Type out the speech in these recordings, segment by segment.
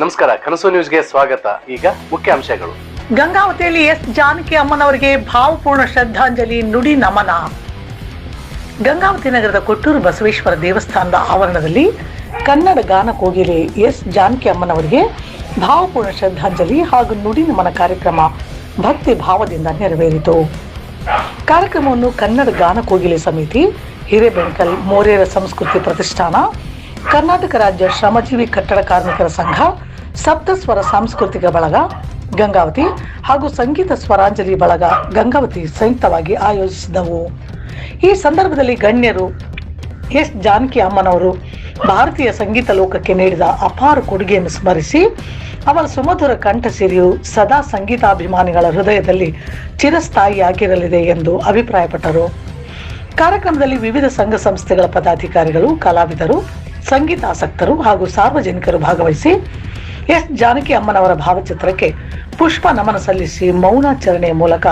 ನಮಸ್ಕಾರ, ಕನಸು ನ್ಯೂಸ್ಗೆ ಸ್ವಾಗತ. ಈಗ ಮುಖ್ಯಾಂಶಗಳು. ಗಂಗಾವತಿಯಲ್ಲಿ ಎಸ್ ಜಾನಕಿ ಅಮ್ಮನವರಿಗೆ ಭಾವಪೂರ್ಣ ಶ್ರದ್ಧಾಂಜಲಿ ನುಡಿ ನಮನ. ಗಂಗಾವತಿ ನಗರದ ಕೊಟ್ಟೂರು ಬಸವೇಶ್ವರ ದೇವಸ್ಥಾನದ ಆವರಣದಲ್ಲಿ ಕನ್ನಡ ಗಾನ ಕೋಗಿಲೆ ಎಸ್ ಜಾನಕಿ ಅಮ್ಮನವರಿಗೆ ಭಾವಪೂರ್ಣ ಶ್ರದ್ಧಾಂಜಲಿ ಹಾಗೂ ನುಡಿ ನಮನ ಕಾರ್ಯಕ್ರಮ ಭಕ್ತಿ ಭಾವದಿಂದ ನೆರವೇರಿತು. ಕಾರ್ಯಕ್ರಮವನ್ನು ಕನ್ನಡ ಗಾನ ಕೋಗಿಲೆ ಸಮಿತಿ, ಹಿರೇಬೆಣಕಲ್ ಮೋರೇರ ಸಂಸ್ಕೃತಿ ಪ್ರತಿಷ್ಠಾನ, ಕರ್ನಾಟಕ ರಾಜ್ಯ ಶ್ರಮಜೀವಿ ಕಟ್ಟಡ ಕಾರ್ಮಿಕರ ಸಂಘ, ಸಪ್ತಸ್ವರ ಸಾಂಸ್ಕೃತಿಕ ಬಳಗ ಗಂಗಾವತಿ ಹಾಗೂ ಸಂಗೀತ ಸ್ವರಾಂಜಲಿ ಬಳಗ ಗಂಗಾವತಿ ಸಂಯುಕ್ತವಾಗಿ ಆಯೋಜಿಸಿದವು. ಈ ಸಂದರ್ಭದಲ್ಲಿ ಗಣ್ಯರು ಎಸ್ ಜಾನಕಿ ಅಮ್ಮನವರು ಭಾರತೀಯ ಸಂಗೀತ ಲೋಕಕ್ಕೆ ನೀಡಿದ ಅಪಾರ ಕೊಡುಗೆಯನ್ನು ಸ್ಮರಿಸಿ ಅವರ ಸುಮಧುರ ಕಂಠಸಿರಿಯು ಸದಾ ಸಂಗೀತಾಭಿಮಾನಿಗಳ ಹೃದಯದಲ್ಲಿ ಚಿರಸ್ಥಾಯಿಯಾಗಿರಲಿದೆ ಎಂದು ಅಭಿಪ್ರಾಯಪಟ್ಟರು. ಕಾರ್ಯಕ್ರಮದಲ್ಲಿ ವಿವಿಧ ಸಂಘ ಸಂಸ್ಥೆಗಳ ಪದಾಧಿಕಾರಿಗಳು, ಕಲಾವಿದರು, ಸಂಗೀತಾಸಕ್ತರು ಹಾಗೂ ಸಾರ್ವಜನಿಕರು ಭಾಗವಹಿಸಿ ಎಸ್ ಜಾನಕಿ ಅಮ್ಮನವರ ಭಾವಚಿತ್ರಕ್ಕೆ ಪುಷ್ಪ ನಮನ ಸಲ್ಲಿಸಿ ಮೌನಾಚರಣೆಯ ಮೂಲಕ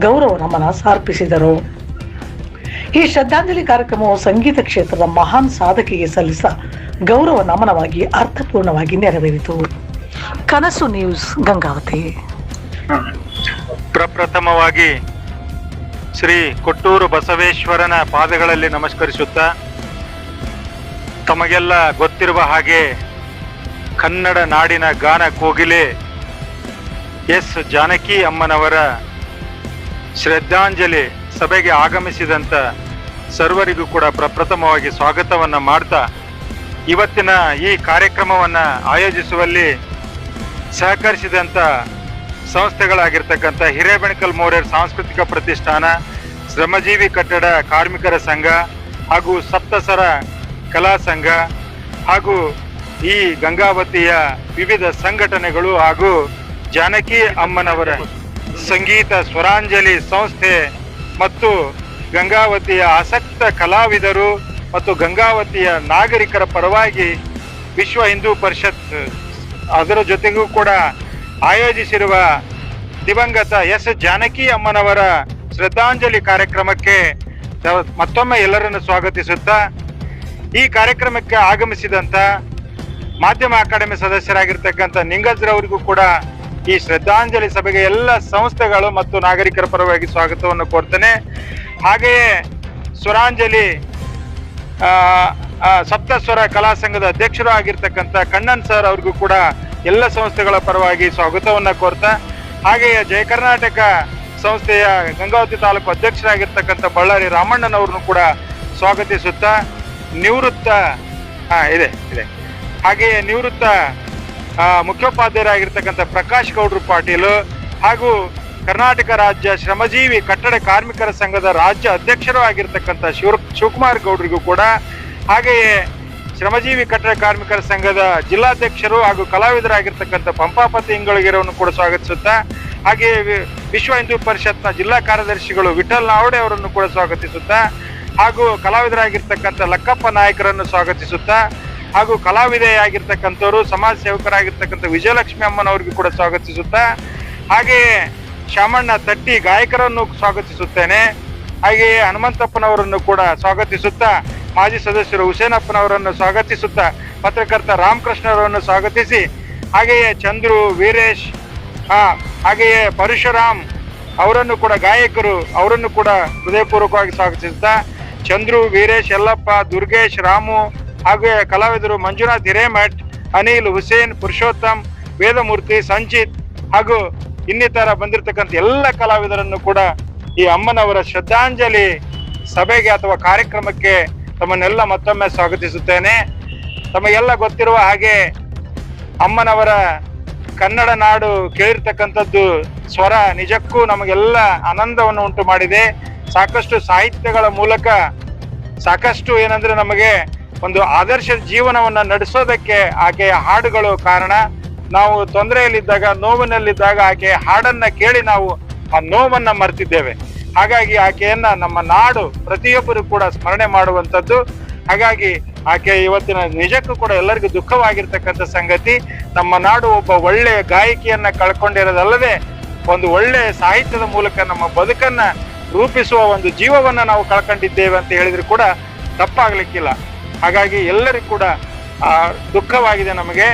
ಗೌರವ ನಮನ ಸಮರ್ಪಿಸಿದರು. ಈ ಶ್ರದ್ಧಾಂಜಲಿ ಕಾರ್ಯಕ್ರಮವು ಸಂಗೀತ ಕ್ಷೇತ್ರದ ಮಹಾನ್ ಸಾಧಕಿಗೆ ಸಲ್ಲಿಸ ಗೌರವ ನಮನವಾಗಿ ಅರ್ಥಪೂರ್ಣವಾಗಿ ನೆರವೇರಿತು. ಕನಸು ನ್ಯೂಸ್ ಗಂಗಾವತಿ. ಪ್ರಪ್ರಥಮವಾಗಿ ಶ್ರೀ ಕೊಟ್ಟೂರು ಬಸವೇಶ್ವರನ ಪಾದಗಳಲ್ಲಿ ನಮಸ್ಕರಿಸುತ್ತಾ, ತಮಗೆಲ್ಲ ಗೊತ್ತಿರುವ ಹಾಗೆ ಕನ್ನಡ ನಾಡಿನ ಗಾನ ಕೋಗಿಲೆ ಎಸ್ ಜಾನಕಿ ಅಮ್ಮನವರ ಶ್ರದ್ಧಾಂಜಲಿ ಸಭೆಗೆ ಆಗಮಿಸಿದಂಥ ಸರ್ವರಿಗೂ ಕೂಡ ಪ್ರಪ್ರಥಮವಾಗಿ ಸ್ವಾಗತವನ್ನು ಮಾಡ್ತಾ, ಇವತ್ತಿನ ಈ ಕಾರ್ಯಕ್ರಮವನ್ನು ಆಯೋಜಿಸುವಲ್ಲಿ ಸಹಕರಿಸಿದಂಥ ಸಂಸ್ಥೆಗಳಾಗಿರ್ತಕ್ಕಂಥ ಹಿರೇಬೆಣಕಲ್ ಮೋರೇರ್ ಸಾಂಸ್ಕೃತಿಕ ಪ್ರತಿಷ್ಠಾನ, ಶ್ರಮಜೀವಿ ಕಟ್ಟಡ ಕಾರ್ಮಿಕರ ಸಂಘ ಹಾಗೂ ಸಪ್ತಸ್ವರ ಕಲಾ ಸಂಘ ಹಾಗೂ ಈ ಗಂಗಾವತಿಯ ವಿವಿಧ ಸಂಘಟನೆಗಳು ಹಾಗೂ ಜಾನಕಿ ಅಮ್ಮನವರ ಸಂಗೀತ ಸ್ವರಾಂಜಲಿ ಸಂಸ್ಥೆ ಮತ್ತು ಗಂಗಾವತಿಯ ಆಸಕ್ತ ಕಲಾವಿದರು ಮತ್ತು ಗಂಗಾವತಿಯ ನಾಗರಿಕರ ಪರವಾಗಿ ವಿಶ್ವ ಹಿಂದೂ ಪರಿಷತ್ ಅದರ ಜೊತೆಗೂ ಕೂಡ ಆಯೋಜಿಸಿರುವ ದಿವಂಗತ ಎಸ್ ಜಾನಕಿ ಅಮ್ಮನವರ ಶ್ರದ್ಧಾಂಜಲಿ ಕಾರ್ಯಕ್ರಮಕ್ಕೆ ಮತ್ತೊಮ್ಮೆ ಎಲ್ಲರನ್ನು ಸ್ವಾಗತಿಸುತ್ತಾ, ಈ ಕಾರ್ಯಕ್ರಮಕ್ಕೆ ಆಗಮಿಸಿದಂಥ ಮಾಧ್ಯಮ ಅಕಾಡೆಮಿ ಸದಸ್ಯರಾಗಿರ್ತಕ್ಕಂಥ ನಿಂಗಜ್ರವರಿಗೂ ಕೂಡ ಈ ಶ್ರದ್ಧಾಂಜಲಿ ಸಭೆಗೆ ಎಲ್ಲ ಸಂಸ್ಥೆಗಳು ಮತ್ತು ನಾಗರಿಕರ ಪರವಾಗಿ ಸ್ವಾಗತವನ್ನು ಕೋರ್ತೇನೆ. ಹಾಗೆಯೇ ಸ್ವರಾಂಜಲಿ ಸಪ್ತಸ್ವರ ಕಲಾ ಸಂಘದ ಅಧ್ಯಕ್ಷರು ಆಗಿರ್ತಕ್ಕಂಥ ಕಣ್ಣನ್ ಸರ್ ಅವ್ರಿಗೂ ಕೂಡ ಎಲ್ಲ ಸಂಸ್ಥೆಗಳ ಪರವಾಗಿ ಸ್ವಾಗತವನ್ನು ಕೋರ್ತಾ, ಹಾಗೆಯೇ ಜಯ ಕರ್ನಾಟಕ ಸಂಸ್ಥೆಯ ಗಂಗಾವತಿ ತಾಲೂಕು ಅಧ್ಯಕ್ಷರಾಗಿರ್ತಕ್ಕಂಥ ಬಳ್ಳಾರಿ ರಾಮಣ್ಣನವ್ರನ್ನು ಕೂಡ ಸ್ವಾಗತಿಸುತ್ತಾ, ಹಾಗೆಯೇ ನಿವೃತ್ತ ಮುಖ್ಯೋಪಾಧ್ಯಾಯರಾಗಿರ್ತಕ್ಕಂಥ ಪ್ರಕಾಶ್ ಗೌಡ್ರು ಪಾಟೀಲ್ ಹಾಗೂ ಕರ್ನಾಟಕ ರಾಜ್ಯ ಶ್ರಮಜೀವಿ ಕಟ್ಟಡ ಕಾರ್ಮಿಕರ ಸಂಘದ ರಾಜ್ಯ ಅಧ್ಯಕ್ಷರು ಆಗಿರ್ತಕ್ಕಂಥ ಶಿವಕುಮಾರ್ ಗೌಡ್ರಿಗೂ ಕೂಡ, ಹಾಗೆಯೇ ಶ್ರಮಜೀವಿ ಕಟ್ಟಡ ಕಾರ್ಮಿಕರ ಸಂಘದ ಜಿಲ್ಲಾಧ್ಯಕ್ಷರು ಹಾಗೂ ಕಲಾವಿದರಾಗಿರ್ತಕ್ಕಂಥ ಪಂಪಾಪತಿ ಇಂಗಳಿಗೆರವನ್ನು ಕೂಡ ಸ್ವಾಗತಿಸುತ್ತಾ, ಹಾಗೆಯೇ ವಿಶ್ವ ಹಿಂದೂ ಪರಿಷತ್ನ ಜಿಲ್ಲಾ ಕಾರ್ಯದರ್ಶಿಗಳು ವಿಠಲ್ ನಾವಡೆ ಅವರನ್ನು ಕೂಡ ಸ್ವಾಗತಿಸುತ್ತಾ, ಹಾಗೂ ಕಲಾವಿದರಾಗಿರ್ತಕ್ಕಂಥ ಲಕ್ಕಪ್ಪ ನಾಯಕರನ್ನು ಸ್ವಾಗತಿಸುತ್ತಾ, ಹಾಗೂ ಕಲಾವಿದೆಯಾಗಿರ್ತಕ್ಕಂಥವರು ಸಮಾಜ ಸೇವಕರಾಗಿರ್ತಕ್ಕಂಥ ವಿಜಯಲಕ್ಷ್ಮಿ ಅಮ್ಮನವ್ರಿಗೂ ಕೂಡ ಸ್ವಾಗತಿಸುತ್ತಾ, ಹಾಗೆಯೇ ಶಾಮಣ್ಣ ತಟ್ಟಿ ಗಾಯಕರನ್ನು ಸ್ವಾಗತಿಸುತ್ತೇನೆ. ಹಾಗೆಯೇ ಹನುಮಂತಪ್ಪನವರನ್ನು ಕೂಡ ಸ್ವಾಗತಿಸುತ್ತಾ, ಮಾಜಿ ಸದಸ್ಯರು ಹುಸೇನಪ್ಪನವರನ್ನು ಸ್ವಾಗತಿಸುತ್ತಾ, ಪತ್ರಕರ್ತ ರಾಮಕೃಷ್ಣರನ್ನು ಸ್ವಾಗತಿಸಿ, ಹಾಗೆಯೇ ಚಂದ್ರು, ವೀರೇಶ್, ಹಾಗೆಯೇ ಪರಶುರಾಮ್ ಅವರನ್ನು ಕೂಡ ಗಾಯಕರು ಅವರನ್ನು ಕೂಡ ಹೃದಯಪೂರ್ವಕವಾಗಿ ಸ್ವಾಗತಿಸುತ್ತಾ, ಚಂದ್ರು, ವೀರೇಶ್, ಯಲ್ಲಪ್ಪ, ದುರ್ಗೇಶ್, ರಾಮು ಹಾಗೆ ಕಲಾವಿದರು ಮಂಜುನಾಥ್ ಹಿರೇಮಠ್, ಅನಿಲ್, ಹುಸೇನ್, ಪುರುಷೋತ್ತಮ್, ವೇದಮೂರ್ತಿ, ಸಂಚಿತ್ ಹಾಗೂ ಇನ್ನಿತರ ಬಂದಿರತಕ್ಕಂಥ ಎಲ್ಲ ಕಲಾವಿದರನ್ನು ಕೂಡ ಈ ಅಮ್ಮನವರ ಶ್ರದ್ಧಾಂಜಲಿ ಸಭೆಗೆ ಅಥವಾ ಕಾರ್ಯಕ್ರಮಕ್ಕೆ ತಮ್ಮನ್ನೆಲ್ಲ ಮತ್ತೊಮ್ಮೆ ಸ್ವಾಗತಿಸುತ್ತೇನೆ. ತಮಗೆಲ್ಲ ಗೊತ್ತಿರುವ ಹಾಗೆ ಅಮ್ಮನವರ ಕನ್ನಡ ನಾಡು ಕೇಳಿರ್ತಕ್ಕಂಥದ್ದು ಸ್ವರ ನಿಜಕ್ಕೂ ನಮಗೆಲ್ಲ ಆನಂದವನ್ನು ಉಂಟು ಮಾಡಿದೆ. ಸಾಕಷ್ಟು ಸಾಹಿತ್ಯಗಳ ಮೂಲಕ ಸಾಕಷ್ಟು ಏನಂದ್ರೆ ನಮಗೆ ಒಂದು ಆದರ್ಶ ಜೀವನವನ್ನು ನಡೆಸೋದಕ್ಕೆ ಆಕೆಯ ಹಾಡುಗಳು ಕಾರಣ. ನಾವು ತೊಂದರೆಯಲ್ಲಿದ್ದಾಗ, ನೋವಿನಲ್ಲಿದ್ದಾಗ ಆಕೆಯ ಹಾಡನ್ನ ಕೇಳಿ ನಾವು ಆ ನೋವನ್ನ ಮರ್ತಿದ್ದೇವೆ. ಹಾಗಾಗಿ ಆಕೆಯನ್ನ ನಮ್ಮ ನಾಡು ಪ್ರತಿಯೊಬ್ಬರು ಕೂಡ ಸ್ಮರಣೆ ಮಾಡುವಂಥದ್ದು. ಹಾಗಾಗಿ ಆಕೆ ಇವತ್ತಿನ ನಿಜಕ್ಕೂ ಕೂಡ ಎಲ್ಲರಿಗೂ ದುಃಖವಾಗಿರ್ತಕ್ಕಂಥ ಸಂಗತಿ. ನಮ್ಮ ನಾಡು ಒಬ್ಬ ಒಳ್ಳೆಯ ಗಾಯಕಿಯನ್ನ ಕಳ್ಕೊಂಡಿರೋದಲ್ಲದೆ ಒಂದು ಒಳ್ಳೆಯ ಸಾಹಿತ್ಯದ ಮೂಲಕ ನಮ್ಮ ಬದುಕನ್ನ ರೂಪಿಸುವ ಒಂದು ಜೀವವನ್ನ ನಾವು ಕಳ್ಕೊಂಡಿದ್ದೇವೆ ಅಂತ ಹೇಳಿದ್ರು ಕೂಡ ತಪ್ಪಾಗ್ಲಿಕ್ಕಿಲ್ಲ. ಹಾಗಾಗಿ ಎಲ್ಲರಿಗೂ ಕೂಡ ದುಃಖವಾಗಿದೆ ನಮಗೆ.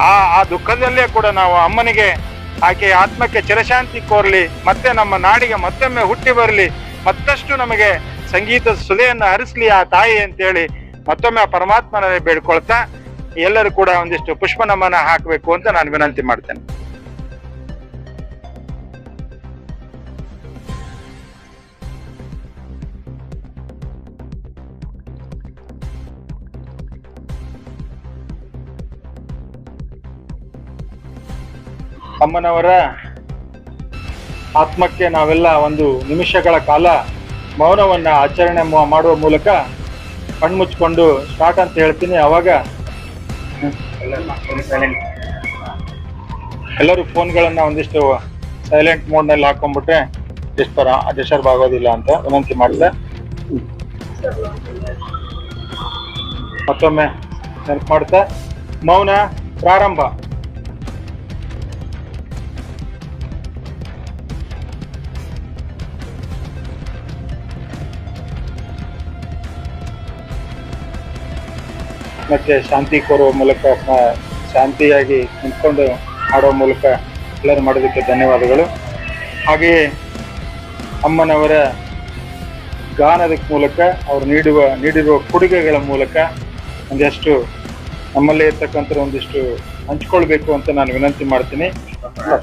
ಆ ದುಃಖದಲ್ಲೇ ಕೂಡ ನಾವು ಅಮ್ಮನಿಗೆ ಆಕೆಯ ಆತ್ಮಕ್ಕೆ ಚಿರಶಾಂತಿ ಕೋರ್ಲಿ, ಮತ್ತೆ ನಮ್ಮ ನಾಡಿಗೆ ಮತ್ತೊಮ್ಮೆ ಹುಟ್ಟಿ ಬರಲಿ, ಮತ್ತಷ್ಟು ನಮಗೆ ಸಂಗೀತದ ಸುಲೆಯನ್ನು ಹರಿಸ್ಲಿ ಆ ತಾಯಿ ಅಂತೇಳಿ ಮತ್ತೊಮ್ಮೆ ಆ ಪರಮಾತ್ಮನಲ್ಲಿ ಬೇಡ್ಕೊಳ್ತಾ ಎಲ್ಲರೂ ಕೂಡ ಒಂದಿಷ್ಟು ಪುಷ್ಪ ನಮನ ಹಾಕಬೇಕು ಅಂತ ನಾನು ವಿನಂತಿ ಮಾಡ್ತೇನೆ. ಅಮ್ಮನವರ ಆತ್ಮಕ್ಕೆ ನಾವೆಲ್ಲ ಒಂದು ನಿಮಿಷಗಳ ಕಾಲ ಮೌನವನ್ನ ಆಚರಣೆ ಮಾಡುವ ಮೂಲಕ ಕಣ್ಮುಚ್ಕೊಂಡು ಸ್ಟಾರ್ಟ್ ಅಂತ ಹೇಳ್ತೀನಿ. ಅವಾಗ ಎಲ್ಲರೂ ಫೋನ್ಗಳನ್ನ ಒಂದಿಷ್ಟು ಸೈಲೆಂಟ್ ಮೋಡ್ ನಲ್ಲಿ ಹಾಕೊಂಡ್ಬಿಟ್ರೆ ಡಿಸ್ಟರ್ಬ್ ಆಗೋದಿಲ್ಲ ಅಂತ ವಿನಂತಿ ಮಾಡಿದೆ. ಮತ್ತೊಮ್ಮೆ ನೆನಪು ಮಾಡ್ತಾ ಮೌನ ಪ್ರಾರಂಭ. ಮತ್ತೆ ಶಾಂತಿ ಕೋರುವ ಮೂಲಕ ಶಾಂತಿಯಾಗಿ ನಿಂತ್ಕೊಂಡು ಆಡುವ ಮೂಲಕ ಎಲ್ಲರೂ ಮಾಡೋದಕ್ಕೆ ಧನ್ಯವಾದಗಳು. ಹಾಗೆಯೇ ಅಮ್ಮನವರ ಗಾನದ ಮೂಲಕ ಅವರು ನೀಡಿರುವ ಕೊಡುಗೆಗಳ ಮೂಲಕ ಒಂದಷ್ಟು ನಮ್ಮಲ್ಲೇ ಇರ್ತಕ್ಕಂಥ ಒಂದಿಷ್ಟು ಹಂಚ್ಕೊಳ್ಬೇಕು ಅಂತ ನಾನು ವಿನಂತಿ ಮಾಡ್ತೀನಿ.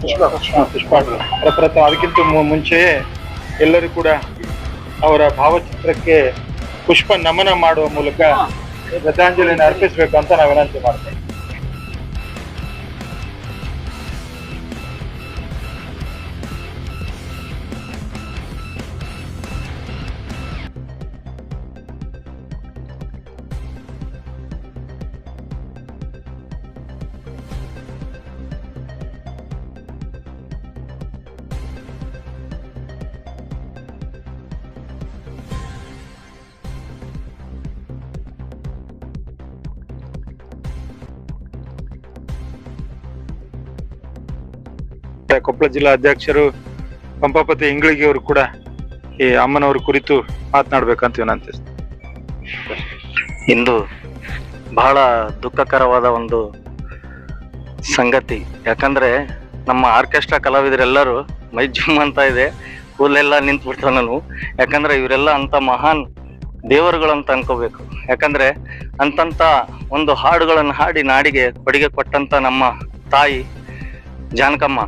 ಪುಷ್ಪ ಅದಕ್ಕಿಂತ ಮುಂಚೆಯೇ ಎಲ್ಲರೂ ಕೂಡ ಅವರ ಭಾವಚಿತ್ರಕ್ಕೆ ಪುಷ್ಪ ನಮನ ಮಾಡುವ ಮೂಲಕ ಶ್ರದ್ಧಾಂಜಲಿಯನ್ನು ಅರ್ಪಿಸಬೇಕು ಅಂತ ನಾವು ವಿನಂತಿ ಮಾಡ್ತೇವೆ. ಕೊಪ್ಪಳ ಜಿಲ್ಲಾ ಅಧ್ಯಕ್ಷರು ಪಂಪಾಪತಿ ಇಂಗ್ಳಿಗೆ ಅವರು ಕೂಡ ಈ ಅಮ್ಮನವ್ರ ಕುರಿತು ಮಾತನಾಡ್ಬೇಕಂತ ವಿನಂತಿಸ್ತೀನಿ. ಇಂದು ಬಹಳ ದುಃಖಕರವಾದ ಒಂದು ಸಂಗತಿ. ಯಾಕಂದ್ರೆ ನಮ್ಮ ಆರ್ಕೆಸ್ಟ್ರಾ ಕಲಾವಿದರೆಲ್ಲರೂ ಮೈ ಜುಮ್ ಅಂತ ಇದೆ, ಕೂಲೆಲ್ಲ ನಿಂತು ಬಿಡ್ತಾವ ನಾನು. ಯಾಕಂದ್ರೆ ಇವರೆಲ್ಲ ಅಂತ ಮಹಾನ್ ದೇವರುಗಳು ಅಂತ ಅನ್ಕೋಬೇಕು. ಯಾಕಂದ್ರೆ ಅಂತಂತ ಒಂದು ಹಾಡುಗಳನ್ನು ಹಾಡಿ ನಾಡಿಗೆ ಕೊಡುಗೆ ಕೊಟ್ಟಂತ ನಮ್ಮ ತಾಯಿ ಜಾನಕಮ್ಮ.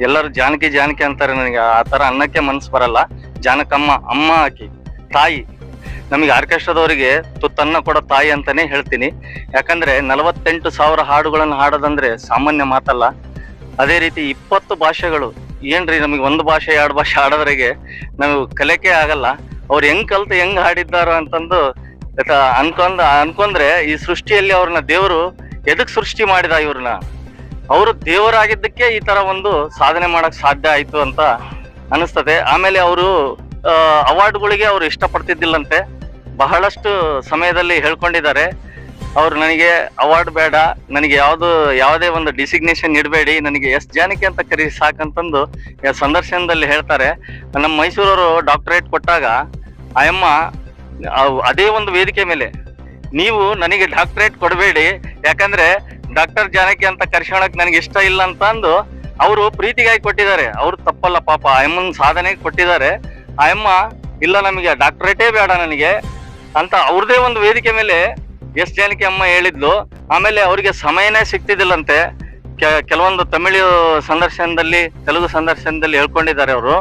ಎಲ್ಲರೂ ಜಾನಕಿ ಜಾನಕಿ ಅಂತಾರೆ, ನನಗೆ ಆ ತರ ಅನ್ನಕ್ಕೆ ಮನಸ್ಸು ಬರಲ್ಲ. ಜಾನಕಮ್ಮ ಅಮ್ಮ ಆಕಿ ತಾಯಿ. ನಮಗೆ ಆರ್ಕೆಸ್ಟ್ರಾದವರಿಗೆ ತುತ್ತನ್ನ ಕೊಡೋ ತಾಯಿ ಅಂತಾನೆ ಹೇಳ್ತೀನಿ. ಯಾಕಂದ್ರೆ 48,000 ಹಾಡುಗಳನ್ನು ಹಾಡೋದಂದ್ರೆ ಸಾಮಾನ್ಯ ಮಾತಲ್ಲ. ಅದೇ ರೀತಿ 20 ಭಾಷೆಗಳು. ಏನ್ರಿ ನಮಗೆ ಒಂದು ಭಾಷೆ 2 ಭಾಷೆ ಹಾಡೋದ್ರಿಗೆ ನಾವು ಕಲಿಕೆ ಆಗಲ್ಲ. ಅವ್ರು ಹೆಂಗ್ ಕಲ್ತು ಹೆಂಗ್ ಹಾಡಿದ್ದಾರೋ ಅಂತಂದು ಅನ್ಕೊಂಡ್ರೆ ಈ ಸೃಷ್ಟಿಯಲ್ಲಿ ಅವ್ರನ್ನ ದೇವರು ಎದಕ್ ಸೃಷ್ಟಿ ಮಾಡಿದ? ಇವ್ರನ್ನ ಅವರು ದೇವರಾಗಿದ್ದಕ್ಕೆ ಈ ತರ ಒಂದು ಸಾಧನೆ ಮಾಡಕ್ ಸಾಧ್ಯ ಆಯ್ತು ಅಂತ ಅನಿಸ್ತದೆ. ಆಮೇಲೆ ಅವರು ಅವಾರ್ಡ್ಗಳಿಗೆ ಅವ್ರು ಇಷ್ಟಪಡ್ತಿದ್ದಿಲ್ಲಂತೆ. ಬಹಳಷ್ಟು ಸಮಯದಲ್ಲಿ ಹೇಳ್ಕೊಂಡಿದ್ದಾರೆ, ಅವ್ರು ನನಗೆ ಅವಾರ್ಡ್ ಬೇಡ, ನನಗೆ ಯಾವುದೇ ಒಂದು ಡಿಸಿಗ್ನೇಷನ್ ಇಡಬೇಡಿ, ನನಗೆ ಎಸ್ ಜಾನಕಿ ಅಂತ ಕರೀ ಸಾಕಂತಂದು ಸಂದರ್ಶನದಲ್ಲಿ ಹೇಳ್ತಾರೆ. ನಮ್ಮ ಮೈಸೂರವರು ಡಾಕ್ಟರೇಟ್ ಕೊಟ್ಟಾಗ ಆಯಮ್ಮ ಅದೇ ಒಂದು ವೇದಿಕೆ ಮೇಲೆ, ನೀವು ನನಗೆ ಡಾಕ್ಟರೇಟ್ ಕೊಡಬೇಡಿ, ಯಾಕಂದ್ರೆ ಡಾಕ್ಟರ್ ಜಾನಕಿ ಅಂತ ಕರ್ಸ್ಕೊಳಕ್ ನನಗೆ ಇಷ್ಟ ಇಲ್ಲ ಅಂತ ಅಂದು ಅವರು ಪ್ರೀತಿಗಾಗಿ ಕೊಟ್ಟಿದ್ದಾರೆ. ಅವ್ರು ತಪ್ಪಲ್ಲ ಪಾಪ, ಆಯಮ್ಮನ್ ಸಾಧನೆ ಕೊಟ್ಟಿದ್ದಾರೆ. ಆಯಮ್ಮ ಇಲ್ಲ ನಮಗೆ ಡಾಕ್ಟರೇಟೇ ಬೇಡ ನನಗೆ ಅಂತ ಅವ್ರದೇ ಒಂದು ವೇದಿಕೆ ಮೇಲೆ ಎಸ್ ಜಾನಕಿ ಅಮ್ಮ ಹೇಳಿದ್ಲು. ಆಮೇಲೆ ಅವ್ರಿಗೆ ಸಮಯನೇ ಸಿಗ್ತಿದ್ದಿಲ್ಲಂತೆ. ಕೆಲವೊಂದು ತಮಿಳು ಸಂದರ್ಶನದಲ್ಲಿ, ತೆಲುಗು ಸಂದರ್ಶನದಲ್ಲಿ ಹೇಳ್ಕೊಂಡಿದ್ದಾರೆ ಅವರು.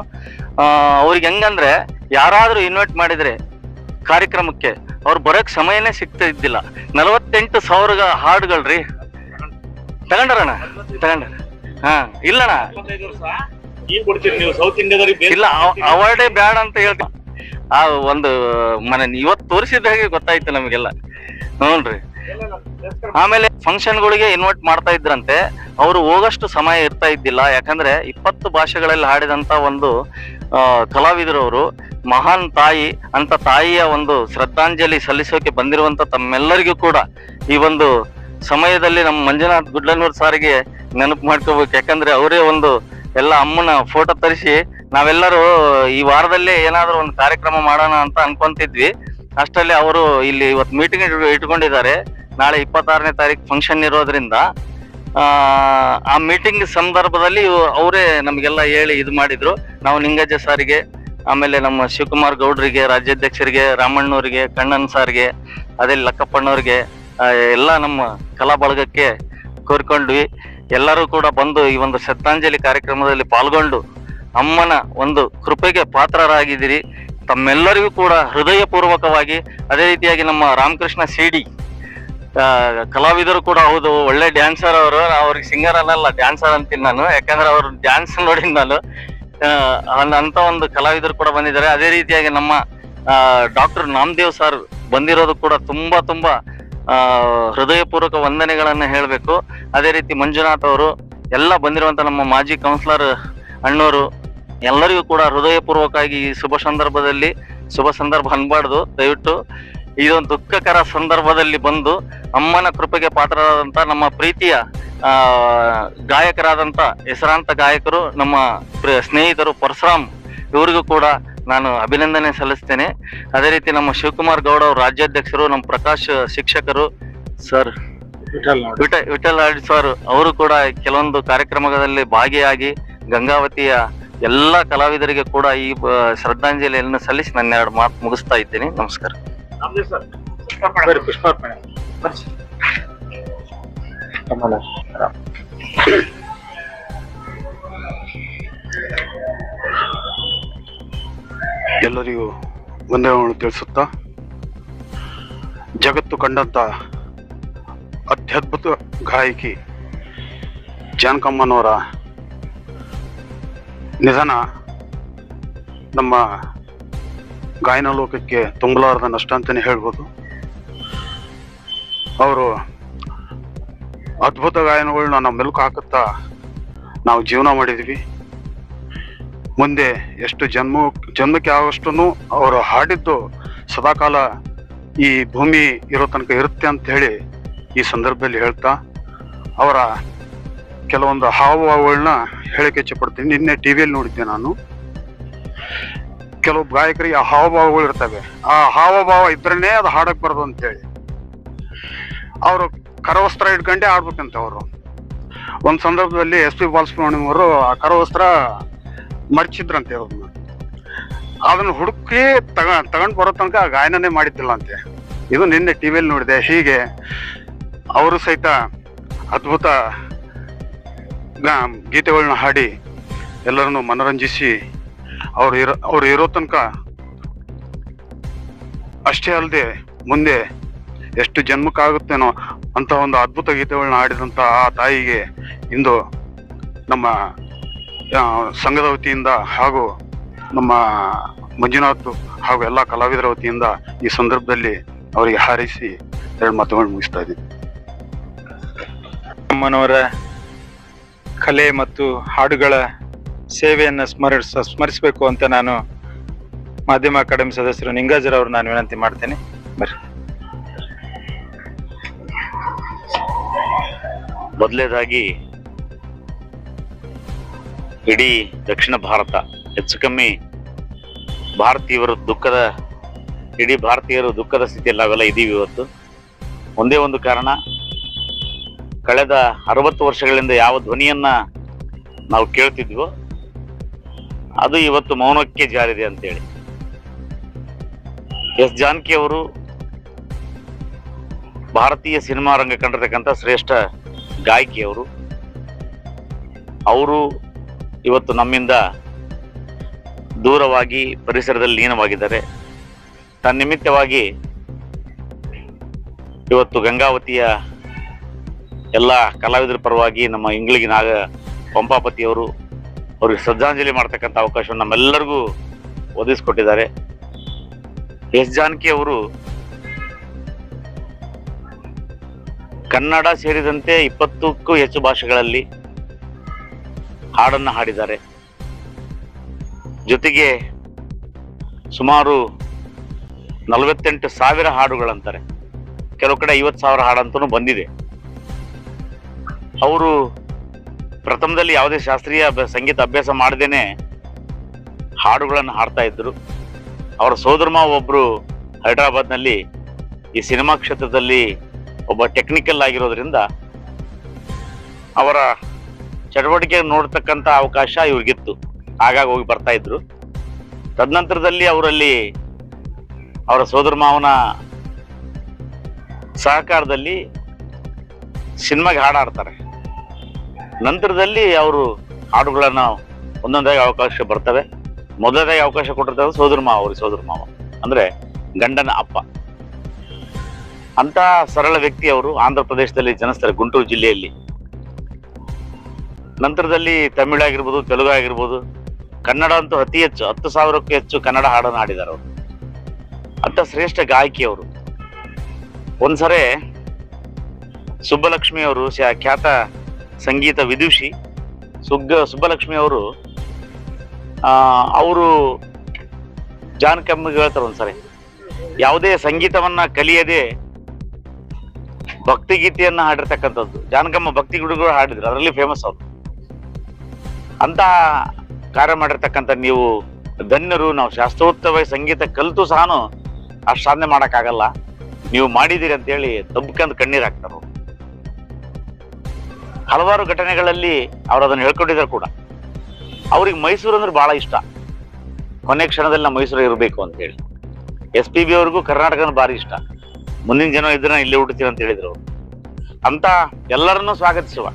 ಅವ್ರಿಗೆ ಹೆಂಗಂದ್ರೆ ಯಾರಾದ್ರೂ ಇನ್ವೈಟ್ ಮಾಡಿದ್ರೆ ಕಾರ್ಯಕ್ರಮಕ್ಕೆ ಅವ್ರು ಬರೋಕ್ ಸಮಯನೇ ಸಿಗ್ತಾ ಇದ್ದಿಲ್ಲ. 48,000 ಹಾಡುಗಳ್ರಿ ತಗೊಂಡ್ರಣ. ಹಾ ಇಲ್ಲಣ್ಣ, ಇಲ್ಲ ಅವಾರ್ಡೇ ಬ್ಯಾಡ ಅಂತ ಹೇಳ್ತೀನಿ. ಆ ಒಂದು ಮನೆ ಇವತ್ತು ತೋರಿಸಿದ ಹಾಗೆ ಗೊತ್ತಾಯ್ತು ನಮಗೆಲ್ಲ. ನೋಡ್ರಿ, ಆಮೇಲೆ ಫಂಕ್ಷನ್ಗಳಿಗೆ ಇನ್ವೈಟ್ ಮಾಡ್ತಾ ಇದ್ರಂತೆ. ಅವರು ಹೋಗಷ್ಟು ಸಮಯ ಇರ್ತಾ ಇದ್ದಿಲ್ಲ. ಯಾಕಂದ್ರೆ 20 ಭಾಷೆಗಳಲ್ಲಿ ಹಾಡಿದಂತ ಒಂದು ಕಲಾವಿದರವರು, ಮಹಾನ್ ತಾಯಿ ಅಂತ ತಾಯಿಯ ಒಂದು ಶ್ರದ್ಧಾಂಜಲಿ ಸಲ್ಲಿಸೋಕೆ ಬಂದಿರುವಂತ ತಮ್ಮೆಲ್ಲರಿಗೂ ಕೂಡ ಈ ಒಂದು ಸಮಯದಲ್ಲಿ ನಮ್ಮ ಮಂಜುನಾಥ್ ಗುಡ್ಲನೂರ್ ಸಾರಿಗೆ ನೆನಪು ಮಾಡ್ಕೋಬೇಕು. ಯಾಕಂದ್ರೆ ಅವರೇ ಒಂದು ಎಲ್ಲ ಅಮ್ಮನ ಫೋಟೋ ತರಿಸಿ ನಾವೆಲ್ಲರೂ ಈ ವಾರದಲ್ಲೇ ಏನಾದ್ರು ಒಂದು ಕಾರ್ಯಕ್ರಮ ಮಾಡೋಣ ಅಂತ ಅನ್ಕೊಂತಿದ್ವಿ. ಅಷ್ಟರಲ್ಲಿ ಅವರು ಇಲ್ಲಿ ಇವತ್ತು ಮೀಟಿಂಗ್ ಇಟ್ಕೊಂಡಿದ್ದಾರೆ. ನಾಳೆ 26ನೇ ತಾರೀಕು ಫಂಕ್ಷನ್ ಇರೋದ್ರಿಂದ ಆ ಮೀಟಿಂಗ್ ಸಂದರ್ಭದಲ್ಲಿ ಅವರೇ ನಮಗೆಲ್ಲ ಹೇಳಿ ಇದು ಮಾಡಿದ್ರು. ನಾವು ನಿಂಗಜ್ಜ ಸಾರಿಗೆ, ಆಮೇಲೆ ನಮ್ಮ ಶಿವಕುಮಾರ್ ಗೌಡ್ರಿಗೆ, ರಾಜ್ಯಾಧ್ಯಕ್ಷರಿಗೆ, ರಾಮಣ್ಣವ್ರಿಗೆ, ಕಣ್ಣನ್ ಸಾರ್ಗೆ, ಅದೇ ಲಕ್ಕಪ್ಪಣ್ಣವ್ರಿಗೆ, ಎಲ್ಲ ನಮ್ಮ ಕಲಾ ಬಳಗಕ್ಕೆ ಕೋರ್ಕೊಂಡ್ವಿ. ಎಲ್ಲರೂ ಕೂಡ ಬಂದು ಈ ಒಂದು ಶ್ರದ್ಧಾಂಜಲಿ ಕಾರ್ಯಕ್ರಮದಲ್ಲಿ ಪಾಲ್ಗೊಂಡು ಅಮ್ಮನ ಒಂದು ಕೃಪೆಗೆ ಪಾತ್ರರಾಗಿದ್ದೀರಿ. ತಮ್ಮೆಲ್ಲರಿಗೂ ಕೂಡ ಹೃದಯ ಪೂರ್ವಕವಾಗಿ, ಅದೇ ರೀತಿಯಾಗಿ ನಮ್ಮ ರಾಮಕೃಷ್ಣ ಸಿಡಿ ಕಲಾವಿದರು ಕೂಡ ಹೌದು, ಒಳ್ಳೆ ಡ್ಯಾನ್ಸರ್ ಅವರು. ಅವ್ರಿಗೆ ಸಿಂಗರ್ ಅನ್ನಲ್ಲ, ಡ್ಯಾನ್ಸರ್ ಅಂತೀನಿ ನಾನು, ಯಾಕಂದ್ರೆ ಅವ್ರ ಡ್ಯಾನ್ಸ್ ನೋಡಿ ನಾನು. ಅಂತ ಒಂದು ಕಲಾವಿದರು ಕೂಡ ಬಂದಿದ್ದಾರೆ. ಅದೇ ರೀತಿಯಾಗಿ ನಮ್ಮ ಡಾಕ್ಟರ್ ನಾಮದೇವ್ ಸರ್ ಬಂದಿರೋದು ಕೂಡ ತುಂಬಾ ತುಂಬಾ ಹೃದಯಪೂರ್ವಕ ವಂದನೆಗಳನ್ನ ಹೇಳಬೇಕು. ಅದೇ ರೀತಿ ಮಂಜುನಾಥ್ ಅವರು, ಎಲ್ಲ ಬಂದಿರುವಂತ ನಮ್ಮ ಮಾಜಿ ಕೌನ್ಸಿಲರ್ ಅಣ್ಣವರು, ಎಲ್ಲರಿಗೂ ಕೂಡ ಹೃದಯಪೂರ್ವಕವಾಗಿ ಈ ಶುಭ ಸಂದರ್ಭ ಅನ್ಬಾರ್ದು. ದಯವಿಟ್ಟು ಇದೊಂದು ದುಃಖಕರ ಸಂದರ್ಭದಲ್ಲಿ ಬಂದು ಅಮ್ಮನ ಕೃಪೆಗೆ ಪಾತ್ರರಾದಂತ ನಮ್ಮ ಪ್ರೀತಿಯ ಗಾಯಕರಾದಂತ ಹೆಸರಾಂತ ಗಾಯಕರು, ನಮ್ಮ ಸ್ನೇಹಿತರು ಪರಶುರಾಮ್, ಇವರಿಗೂ ಕೂಡ ನಾನು ಅಭಿನಂದನೆ ಸಲ್ಲಿಸ್ತೇನೆ. ಅದೇ ರೀತಿ ನಮ್ಮ ಶಿವಕುಮಾರ್ ಗೌಡ ಅವರು ರಾಜ್ಯಾಧ್ಯಕ್ಷರು, ನಮ್ಮ ಪ್ರಕಾಶ್ ಶಿಕ್ಷಕರು ಸರ್, ವಿಠಲ್ ಹಾಡಿ ಸರ್ ಅವರು ಕೂಡ ಕೆಲವೊಂದು ಕಾರ್ಯಕ್ರಮಗಳಲ್ಲಿ ಭಾಗಿಯಾಗಿ ಗಂಗಾವತಿಯ ಎಲ್ಲ ಕಲಾವಿದರಿಗೆ ಕೂಡ ಈ ಶ್ರದ್ಧಾಂಜಲಿಯನ್ನು ಸಲ್ಲಿಸಿ ನನ್ನ 2 ಮಾತು ಮುಗಿಸ್ತಾ ಇದ್ದೇನೆ. ನಮಸ್ಕಾರ. ಎಲ್ಲರಿಗೂ ವಂದನೆಗಳನ್ನು ತಿಳಿಸುತ್ತಾ, ಜಗತ್ತು ಕಂಡಂತ ಅತ್ಯದ್ಭುತ ಗಾಯಕಿ ಜಾನಕಮ್ಮನವರ ನಿಧನ ನಮ್ಮ ಗಾಯನ ಲೋಕಕ್ಕೆ ತುಂಬಲಾರದ ನಷ್ಟ ಅಂತಲೇ ಹೇಳ್ಬೋದು. ಅವರು ಅದ್ಭುತ ಗಾಯನಗಳನ್ನ ನಾವು ಮೆಲುಕು ಹಾಕುತ್ತಾ ನಾವು ಜೀವನ ಮಾಡಿದ್ವಿ. ಮುಂದೆ ಎಷ್ಟು ಜನ್ಮಕ್ಕೆ ಆಗೋಷ್ಟು ಅವರು ಹಾಡಿದ್ದು ಸದಾಕಾಲ ಈ ಭೂಮಿ ಇರೋ ತನಕ ಇರುತ್ತೆ ಅಂತ ಹೇಳಿ ಈ ಸಂದರ್ಭದಲ್ಲಿ ಹೇಳ್ತಾ, ಅವರ ಕೆಲವೊಂದು ಹಾವಭಾವಗಳನ್ನ ಹೇಳಕ್ಕೆ ಇಚ್ಛೆಪಡ್ತೀನಿ. ನಿನ್ನೆ ಟಿವಿಯಲ್ಲಿ ನೋಡಿದ್ದೆ ನಾನು. ಕೆಲವು ಗಾಯಕರಿಗೆ ಆ ಹಾವಭಾವಗಳು ಇರ್ತವೆ, ಆ ಹಾವಭಾವ ಇದ್ರೇನೆ ಅದು ಹಾಡಕ್ ಬರೋದು ಅಂತೇಳಿ ಅವರು ಕರವಸ್ತ್ರ ಇಟ್ಕೊಂಡೇ ಆಡ್ಬೇಕಂತ. ಅವರು ಒಂದ್ ಸಂದರ್ಭದಲ್ಲಿ SP ಬಾಲಸುಬ್ರಹ್ಮಣ್ಯಂ ಅವರು ಆ ಕರವಸ್ತ್ರ ಮರ್ಚಿದ್ರಂತೆ. ಅವ್ರನ್ನ ಅದನ್ನ ಹುಡುಕಿ ತಗೊಂಡ್ ಬರೋ ತನಕ ಆ ಗಾಯನನೇ ಮಾಡಿದ್ದಿಲ್ಲ ಅಂತೆ. ಇದು ನಿನ್ನೆ ಟಿವಿಯಲ್ಲಿ ನೋಡಿದೆ. ಹೀಗೆ ಅವರು ಸಹಿತ ಅದ್ಭುತ ಗೀತೆಗಳನ್ನ ಹಾಡಿ ಎಲ್ಲರನ್ನು ಮನರಂಜಿಸಿ ಅವ್ರು ಇರೋ ತನಕ ಅಷ್ಟೇ ಅಲ್ಲದೆ ಮುಂದೆ ಎಷ್ಟು ಜನ್ಮಕ್ಕಾಗುತ್ತೇನೋ ಅಂತ ಒಂದು ಅದ್ಭುತ ಗೀತೆಗಳನ್ನ ಹಾಡಿದಂತ ಆ ತಾಯಿಗೆ ಇಂದು ನಮ್ಮ ಸಂಘದ ವತಿಯಿಂದ ಹಾಗೂ ನಮ್ಮ ಮಂಜುನಾಥ್ ಹಾಗೂ ಎಲ್ಲ ಕಲಾವಿದರ ವತಿಯಿಂದ ಈ ಸಂದರ್ಭದಲ್ಲಿ ಅವರಿಗೆ ಹಾರೈಸಿ 2 ಮಾತುಗಳನ್ನು ಮುಗಿಸ್ತಾ ಇದ್ದೀನಿ. ಅಮ್ಮನವರ ಕಲೆ ಮತ್ತು ಹಾಡುಗಳ ಸೇವೆಯನ್ನು ಸ್ಮರಿಸಬೇಕು ಅಂತ ನಾನು ಮಾಧ್ಯಮ ಅಕಾಡೆಮಿ ಸದಸ್ಯರು ನಿಂಗಜ್ಜರ್ ಅವರು ನಾನು ವಿನಂತಿ ಮಾಡ್ತೇನೆ. ಬರ್ರಿ. ಮೊದಲನೇದಾಗಿ ಇಡೀ ದಕ್ಷಿಣ ಭಾರತ, ಹೆಚ್ಚು ಕಮ್ಮಿ ಇಡೀ ಭಾರತೀಯರು ದುಃಖದ ಸ್ಥಿತಿಯಲ್ಲಿ ನಾವೆಲ್ಲ ಇದ್ದೀವಿ ಇವತ್ತು. ಒಂದೇ ಒಂದು ಕಾರಣ, ಕಳೆದ 60 ವರ್ಷಗಳಿಂದ ಯಾವ ಧ್ವನಿಯನ್ನ ನಾವು ಕೇಳ್ತಿದ್ವೋ ಅದು ಇವತ್ತು ಮೌನಕ್ಕೆ ಜಾರಿದೆ ಅಂತೇಳಿ. ಎಸ್ ಜಾನಕಿ ಅವರು ಭಾರತೀಯ ಸಿನಿಮಾ ರಂಗ ಕಂಡಿರ್ತಕ್ಕಂಥ ಶ್ರೇಷ್ಠ ಗಾಯಕಿಯವರು. ಅವರು ಇವತ್ತು ನಮ್ಮಿಂದ ದೂರವಾಗಿ ಪರಿಸರದಲ್ಲಿ ಲೀನವಾಗಿದ್ದಾರೆ. ತನ್ನಿಮಿತ್ತವಾಗಿ ಇವತ್ತು ಗಂಗಾವತಿಯ ಎಲ್ಲ ಕಲಾವಿದರ ಪರವಾಗಿ ನಮ್ಮ ಇಂಗ್ಳಿಗಿ ಪಂಪಾಪತಿಯವರು ಅವ್ರಿಗೆ ಶ್ರದ್ಧಾಂಜಲಿ ಮಾಡ್ತಕ್ಕಂಥ ಅವಕಾಶವನ್ನು ನಮ್ಮೆಲ್ಲರಿಗೂ ಒದಗಿಸ್ಕೊಟ್ಟಿದ್ದಾರೆ. ಎಸ್ ಜಾನಕಿ ಅವರು ಕನ್ನಡ ಸೇರಿದಂತೆ 20ಕ್ಕೂ ಹೆಚ್ಚು ಭಾಷೆಗಳಲ್ಲಿ ಹಾಡನ್ನು ಹಾಡಿದ್ದಾರೆ. ಜೊತೆಗೆ ಸುಮಾರು 48,000 ಹಾಡುಗಳಂತಾರೆ, ಕೆಲವು ಕಡೆ 50,000 ಹಾಡಂತೂ ಬಂದಿದೆ. ಅವರು ಪ್ರಥಮದಲ್ಲಿ ಯಾವುದೇ ಶಾಸ್ತ್ರೀಯ ಸಂಗೀತ ಅಭ್ಯಾಸ ಮಾಡದೇನೆ ಹಾಡುಗಳನ್ನು ಹಾಡ್ತಾ ಇದ್ರು. ಅವರ ಸೋದರಮಾವ ಒಬ್ರು ಹೈದರಾಬಾದ್ನಲ್ಲಿ ಈ ಸಿನಿಮಾ ಕ್ಷೇತ್ರದಲ್ಲಿ ಒಬ್ಬ ಟೆಕ್ನಿಕಲ್ ಆಗಿರೋದ್ರಿಂದ ಅವರ ಚಟುವಟಿಕೆ ನೋಡ್ತಕ್ಕಂಥ ಅವಕಾಶ ಇವ್ರಿಗಿತ್ತು. ಆಗಾಗ ಹೋಗಿ ಬರ್ತಾ ಇದ್ರು. ತದನಂತರದಲ್ಲಿ ಅವರಲ್ಲಿ ಅವರ ಸೋದರ ಮಾವನ ಸಹಕಾರದಲ್ಲಿ ಸಿನಿಮಾಗೆ ಹಾಡಾಡ್ತಾರೆ. ನಂತರದಲ್ಲಿ ಅವರು ಹಾಡುಗಳನ್ನ ಒಂದೊಂದಾಗಿ ಅವಕಾಶ ಬರ್ತವೆ. ಮೊದಲದಾಗಿ ಅವಕಾಶ ಕೊಟ್ಟಿರ್ತಾರೆ ಸೋದರ ಮಾವ, ಅವ್ರಿಗೆ ಸೋದರ ಮಾವ ಅಂದ್ರೆ ಗಂಡನ ಅಪ್ಪ. ಅಂತ ಸರಳ ವ್ಯಕ್ತಿ ಅವರು. ಆಂಧ್ರ ಪ್ರದೇಶದಲ್ಲಿ ಜನಿಸ್ತಾರೆ, ಗುಂಟೂರು ಜಿಲ್ಲೆಯಲ್ಲಿ. ನಂತರದಲ್ಲಿ ತಮಿಳು ಆಗಿರ್ಬೋದು, ತೆಲುಗು ಆಗಿರ್ಬೋದು, ಕನ್ನಡ ಅಂತೂ ಅತಿ ಹೆಚ್ಚು 10,000ಕ್ಕೂ ಹೆಚ್ಚು ಕನ್ನಡ ಹಾಡನ್ನು ಹಾಡಿದ್ದಾರೆ ಅವರು. ಅಂತ ಶ್ರೇಷ್ಠ ಗಾಯಕಿ ಅವರು. ಒಂದ್ಸರೆ ಸುಬ್ಬಲಕ್ಷ್ಮಿ ಅವರು, ಖ್ಯಾತ ಸಂಗೀತ ವಿದುಷಿ ಸುಬ್ಬಲಕ್ಷ್ಮಿ ಅವರು ಅವರು ಜಾನಕಮ್ಮಗೆ ಹೇಳ್ತಾರೆ ಒಂದ್ಸರಿ, ಯಾವುದೇ ಸಂಗೀತವನ್ನ ಕಲಿಯದೆ ಭಕ್ತಿಗೀತೆಯನ್ನ ಹಾಡಿರ್ತಕ್ಕಂಥದ್ದು. ಜಾನಕಮ್ಮ ಭಕ್ತಿ ಗುಡಿಗಳು ಹಾಡಿದ್ರು, ಅದರಲ್ಲಿ ಫೇಮಸ್ ಅವರು. ಅಂತ ಕಾರ್ಯ ಮಾಡಿರ್ತಕ್ಕಂಥ ನೀವು ಧನ್ಯರು. ನಾವು ಶಾಸ್ತ್ರೋಕ್ತವಾಗಿ ಸಂಗೀತ ಕಲಿತು ಸಹ ಅಷ್ಟು ಸಾಧನೆ ಮಾಡೋಕ್ಕಾಗಲ್ಲ, ನೀವು ಮಾಡಿದ್ದೀರಿ ಅಂತೇಳಿ ತಬ್ಕಂದು ಕಣ್ಣೀರು ಹಾಕ್ತಾರೆ. ಹಲವಾರು ಘಟನೆಗಳಲ್ಲಿ ಅವ್ರು ಅದನ್ನು ಹೇಳ್ಕೊಂಡಿದ್ದಾರೆ ಕೂಡ. ಅವ್ರಿಗೆ ಮೈಸೂರು ಅಂದ್ರೆ ಬಹಳ ಇಷ್ಟ. ಕೊನೆ ಕ್ಷಣದಲ್ಲಿ ನಾವು ಮೈಸೂರು ಇರಬೇಕು ಅಂತ ಹೇಳಿ. SPB ಅವ್ರಿಗೂ ಕರ್ನಾಟಕನ ಭಾರಿ ಇಷ್ಟ. ಮುಂದಿನ ಜನ ಇದ್ರೆ ಇಲ್ಲೇ ಹುಟ್ಟುತ್ತೀವಿ ಅಂತ ಹೇಳಿದ್ರು. ಅಂತ ಎಲ್ಲರನ್ನೂ ಸ್ವಾಗತಿಸುವ,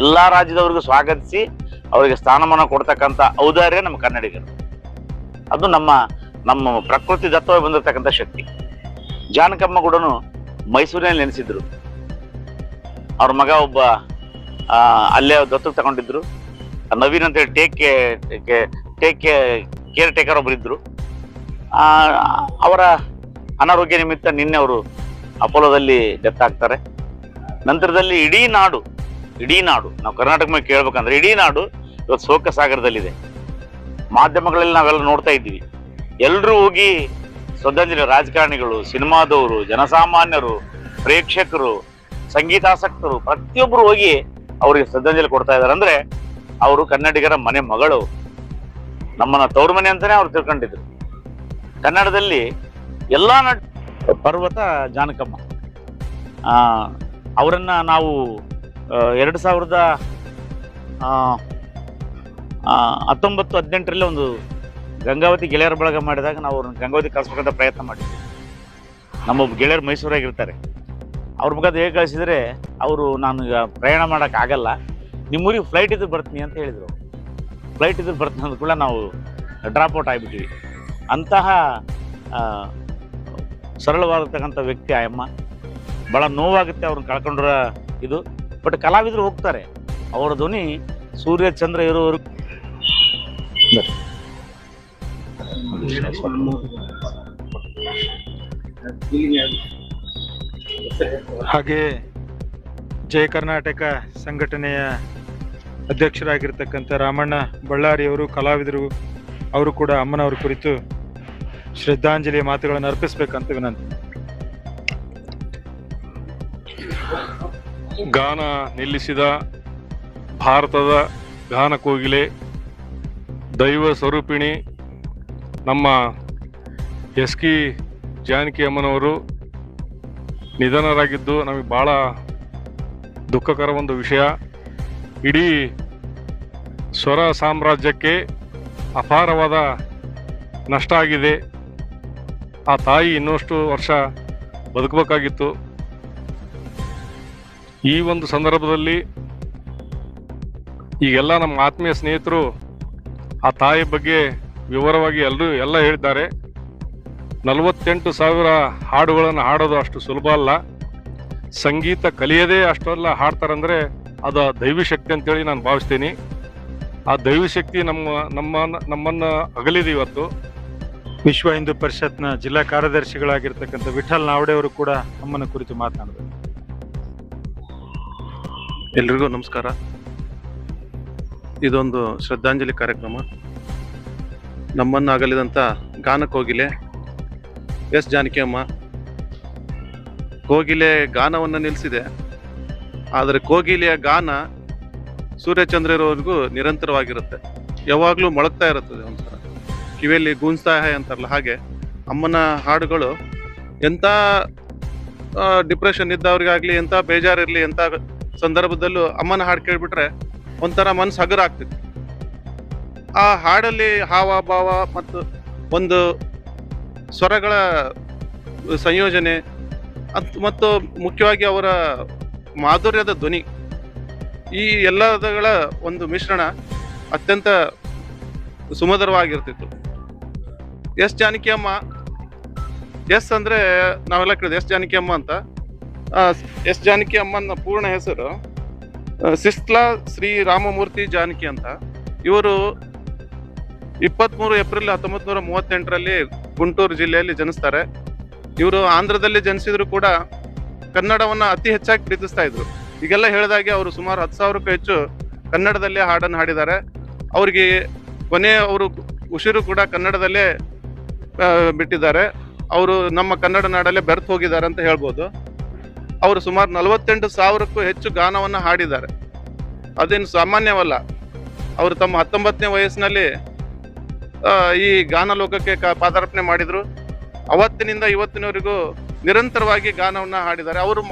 ಎಲ್ಲಾ ರಾಜ್ಯದವ್ರಿಗೂ ಸ್ವಾಗತಿಸಿ ಅವರಿಗೆ ಸ್ಥಾನಮಾನ ಕೊಡ್ತಕ್ಕಂಥ ಔದಾರ್ಯ ನಮ್ಮ ಕನ್ನಡಿಗರು. ಅದು ನಮ್ಮ ಪ್ರಕೃತಿ ದತ್ತವಾಗಿ ಬಂದಿರತಕ್ಕಂಥ ಶಕ್ತಿ. ಜಾನಕಮ್ಮ ಕೂಡ ಮೈಸೂರಿನಲ್ಲಿ ನೆನೆಸಿದ್ರು. ಅವ್ರ ಮಗ ಒಬ್ಬ ಅಲ್ಲೇ ದತ್ತಕ್ಕೆ ತಗೊಂಡಿದ್ರು, ನವೀನ್ ಅಂತ ಹೇಳಿ ಕೇರ್ ಟೇಕರ್ ಒಬ್ರು ಇದ್ರು. ಅವರ ಅನಾರೋಗ್ಯ ನಿಮಿತ್ತ ನಿನ್ನೆ ಅವರು ಅಪೋಲೋದಲ್ಲಿ ಡೆತ್ ಆಗ್ತಾರೆ. ನಂತರದಲ್ಲಿ ಇಡೀ ನಾಡು ನಾವು ಕರ್ನಾಟಕ ಮೇಲೆ ಕೇಳ್ಬೇಕಂದ್ರೆ ಇಡೀ ನಾಡು ಇವತ್ತು ಶೋಕ ಸಾಗರದಲ್ಲಿದೆ. ಮಾಧ್ಯಮಗಳಲ್ಲಿ ನಾವೆಲ್ಲ ನೋಡ್ತಾ ಇದ್ದೀವಿ. ಎಲ್ರೂ ಹೋಗಿ ಶ್ರದ್ಧಾಂಜಲಿ, ರಾಜಕಾರಣಿಗಳು, ಸಿನಿಮಾದವರು, ಜನಸಾಮಾನ್ಯರು, ಪ್ರೇಕ್ಷಕರು, ಸಂಗೀತಾಸಕ್ತರು ಪ್ರತಿಯೊಬ್ಬರು ಹೋಗಿ ಅವ್ರಿಗೆ ಶ್ರದ್ಧಾಂಜಲಿ ಕೊಡ್ತಾ ಇದ್ದಾರೆ. ಅಂದ್ರೆ ಅವರು ಕನ್ನಡಿಗರ ಮನೆ ಮಗಳು, ನಮ್ಮನ್ನ ತವ್ರ ಮನೆ ಅಂತಾನೆ ಅವ್ರು ತಿಳ್ಕೊಂಡಿದ್ರು. ಕನ್ನಡದಲ್ಲಿ ಎಲ್ಲಾ ಪರ್ವತ ಜಾನಕಮ್ಮ. ಅವರನ್ನ ನಾವು 2019-18ರಲ್ಲಿ ಒಂದು ಗಂಗಾವತಿ ಗೆಳೆಯರ ಬಳಗ ಮಾಡಿದಾಗ ನಾವು ಅವ್ರನ್ನ ಗಂಗಾವತಿ ಕಳಿಸ್ಬೇಕಂತ ಪ್ರಯತ್ನ ಮಾಡಿದ್ವಿ. ನಮ್ಮೊಬ್ಬ ಗೆಳೆಯರು ಮೈಸೂರಾಗಿರ್ತಾರೆ. ಅವ್ರ ಮುಖದ ಹೇಗೆ ಕಳಿಸಿದ್ರೆ ಅವರು ನಾನು ಈಗ ಪ್ರಯಾಣ ಮಾಡೋಕ್ಕಾಗಲ್ಲ, ನಿಮ್ಮೂರಿಗೆ ಫ್ಲೈಟ್ ಇದ್ದು ಬರ್ತೀನಿ ಅಂತ ಹೇಳಿದರು. ಫ್ಲೈಟ್ ಇದ್ದು ಬರ್ತೀನಿ ಅಂದ ಕೂಡ ನಾವು ಡ್ರಾಪ್ ಔಟ್ ಆಗಿಬಿಟ್ಟಿವಿ. ಅಂತಹ ಸರಳವಾಗಿರ್ತಕ್ಕಂಥ ವ್ಯಕ್ತಿ ಆಯಮ್ಮ. ಭಾಳ ನೋವಾಗುತ್ತೆ ಅವ್ರನ್ನ ಕಳ್ಕೊಂಡ್ರ ಇದು. ಬಟ್ ಕಲಾವಿದರು ಹೋಗ್ತಾರೆ, ಅವರ ಧ್ವನಿ ಸೂರ್ಯ ಚಂದ್ರ ಇರೋರು. ಹಾಗೆ ಜಯ ಕರ್ನಾಟಕ ಸಂಘಟನೆಯ ಅಧ್ಯಕ್ಷರಾಗಿರ್ತಕ್ಕಂಥ ರಾಮಣ್ಣ ಬಳ್ಳಾರಿಯವರು, ಕಲಾವಿದರು, ಅವರು ಕೂಡ ಅಮ್ಮನವರ ಕುರಿತು ಶ್ರದ್ಧಾಂಜಲಿಯ ಮಾತುಗಳನ್ನು ಅರ್ಪಿಸಬೇಕಂತ ವಿನಂತಿ. ಗಾನ ನಿಲ್ಲಿಸಿದ ಭಾರತದ ಗಾನ ಕೋಗಿಲೆ, ದೈವ ಸ್ವರೂಪಿಣಿ ನಮ್ಮ SK ಜಾನಕಿ ಅಮ್ಮನವರು ನಿಧನರಾಗಿದ್ದು ನಮಗೆ ಭಾಳ ದುಃಖಕರ ಒಂದು ವಿಷಯ. ಇಡೀ ಸ್ವರ ಸಾಮ್ರಾಜ್ಯಕ್ಕೆ ಅಪಾರವಾದ ನಷ್ಟ ಆಗಿದೆ. ಆ ತಾಯಿ ಇನ್ನಷ್ಟು ವರ್ಷ ಬದುಕಬೇಕಾಗಿತ್ತು. ಈ ಒಂದು ಸಂದರ್ಭದಲ್ಲಿ ಈಗೆಲ್ಲ ನಮ್ಮ ಆತ್ಮೀಯ ಸ್ನೇಹಿತರು ಆ ತಾಯಿ ಬಗ್ಗೆ ವಿವರವಾಗಿ ಎಲ್ಲ ಹೇಳಿದ್ದಾರೆ. 48,000 ಹಾಡುಗಳನ್ನು ಹಾಡೋದು ಅಷ್ಟು ಸುಲಭ ಅಲ್ಲ. ಸಂಗೀತ ಕಲಿಯದೇ ಅಷ್ಟೆಲ್ಲ ಹಾಡ್ತಾರಂದ್ರೆ ಅದು ದೈವಿ ಶಕ್ತಿ ಅಂತೇಳಿ ನಾನು ಭಾವಿಸ್ತೀನಿ. ಆ ದೈವಿ ಶಕ್ತಿ ನಮ್ಮನ್ನು ಅಗಲಿದೆ ಇವತ್ತು. ವಿಶ್ವ ಹಿಂದೂ ಪರಿಷತ್ನ ಜಿಲ್ಲಾ ಕಾರ್ಯದರ್ಶಿಗಳಾಗಿರ್ತಕ್ಕಂಥ ವಿಠಲ್ ನಾವಡೆ ಅವರು ಕೂಡ ಅಮ್ಮನ ಕುರಿತು ಮಾತನಾಡಬೇಕು. ಎಲ್ರಿಗೂ ನಮಸ್ಕಾರ. ಇದೊಂದು ಶ್ರದ್ಧಾಂಜಲಿ ಕಾರ್ಯಕ್ರಮ. ನಮ್ಮನ್ನು ಅಗಲಿದಂಥ ಗಾನ ಕೋಗಿಲೆ S ಜಾನಕಿ ಅಮ್ಮ. ಕೋಗಿಲೆ ಗಾನವನ್ನು ನಿಲ್ಲಿಸಿದೆ, ಆದರೆ ಕೋಗಿಲೆಯ ಗಾನ ಸೂರ್ಯಚಂದ್ರರವರೆಗೂ ನಿರಂತರವಾಗಿರುತ್ತೆ. ಯಾವಾಗಲೂ ಮೊಳಗ್ತಾ ಇರುತ್ತದೆ, ಒಂಥರ ಕಿವಿಯಲ್ಲಿ ಗೂಂಜ್ತಾ ಅಂತಾರಲ್ಲ ಹಾಗೆ. ಅಮ್ಮನ ಹಾಡುಗಳು ಎಂಥ ಡಿಪ್ರೆಷನ್ ಇದ್ದವ್ರಿಗಾಗಲಿ, ಎಂಥ ಬೇಜಾರಿರಲಿ, ಎಂಥ ಸಂದರ್ಭದಲ್ಲೂ ಅಮ್ಮನ ಹಾಡು ಕೇಳ್ಬಿಟ್ರೆ ಒಂಥರ ಮನಸ್ಸು ಹಗುರ ಆಗ್ತಿತ್ತು. ಆ ಹಾಡಲ್ಲಿ ಹಾವ ಭಾವ ಮತ್ತು ಒಂದು ಸ್ವರಗಳ ಸಂಯೋಜನೆ ಮತ್ತು ಮುಖ್ಯವಾಗಿ ಅವರ ಮಾಧುರ್ಯದ ಧ್ವನಿ, ಈ ಎಲ್ಲದಗಳ ಒಂದು ಮಿಶ್ರಣ ಅತ್ಯಂತ ಸುಮಧುರವಾಗಿರ್ತಿತ್ತು. ಎಸ್ ಜಾನಕಿ ಅಮ್ಮ, ಎಸ್ ಅಂದ್ರೆ ನಾವೆಲ್ಲ ಕೇಳಿದ್ವಿ ಎಸ್ ಜಾನಕಿ ಅಮ್ಮ ಅಂತ. ಎಸ್ ಜಾನಕಿ ಅಮ್ಮನ ಪೂರ್ಣ ಹೆಸರು ಸಿಸ್ಲಾ ಶ್ರೀ ರಾಮಮೂರ್ತಿ ಜಾನಕಿ ಅಂತ. ಇವರು 23 ಏಪ್ರಿಲ್ 1938ರಲ್ಲಿ ಗುಂಟೂರು ಜಿಲ್ಲೆಯಲ್ಲಿ ಜನಿಸ್ತಾರೆ. ಇವರು ಆಂಧ್ರದಲ್ಲಿ ಜನಿಸಿದ್ರು ಕೂಡ ಕನ್ನಡವನ್ನ ಅತಿ ಹೆಚ್ಚಾಗಿ ಪ್ರೀತಿಸ್ತಾ ಇದ್ರು. ಈಗೆಲ್ಲ ಹೇಳಿದಾಗೆ ಅವರು ಸುಮಾರು 10,000ಕ್ಕೂ ಹೆಚ್ಚು ಕನ್ನಡದಲ್ಲೇ ಹಾಡನ್ನು ಹಾಡಿದ್ದಾರೆ. ಅವ್ರಿಗೆ ಅವರು ಉಸಿರು ಕೂಡ ಕನ್ನಡದಲ್ಲೇ ಬಿಟ್ಟಿದ್ದಾರೆ. ಅವರು ನಮ್ಮ ಕನ್ನಡ ನಾಡಲ್ಲೇ ಬೆರ್ತು ಹೋಗಿದ್ದಾರೆ ಅಂತ ಹೇಳ್ಬೋದು. ಅವರು ಸುಮಾರು 48,000ಕ್ಕೂ ಹೆಚ್ಚು ಗಾನವನ್ನು ಹಾಡಿದ್ದಾರೆ. ಅದೇನು ಸಾಮಾನ್ಯವಲ್ಲ. ಅವರು ತಮ್ಮ 19ನೇ ವಯಸ್ಸಿನಲ್ಲಿ ಈ ಗಾನ ಲೋಕಕ್ಕೆ ಪಾದಾರ್ಪಣೆ ಮಾಡಿದ್ರು. ಅವತ್ತಿನಿಂದ ಇವತ್ತಿನವರೆಗೂ ನಿರಂತರವಾಗಿ ಗಾನವನ್ನ ಹಾಡಿದ್ದಾರೆ.